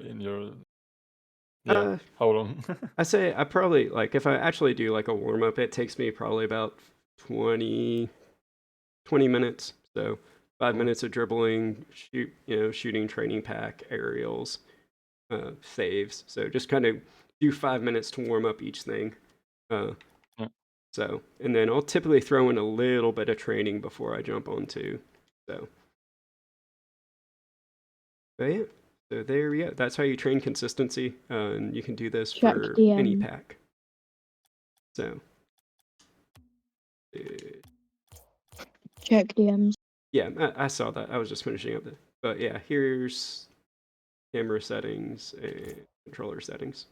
yeah, how long? I say I probably like if I actually do like a warm up, it takes me probably about 20 minutes. So 5 minutes of dribbling, shooting training pack, aerials, saves. So just kind of do 5 minutes to warm up each thing. Yeah. So, and then I'll typically throw in a little bit of training before I jump on too. So, but yeah. So there we go. That's how you train consistency, and you can do this Check for DM. any pack. So, Check DMs. yeah, I saw that. I was just finishing up but yeah, here's camera settings and controller settings.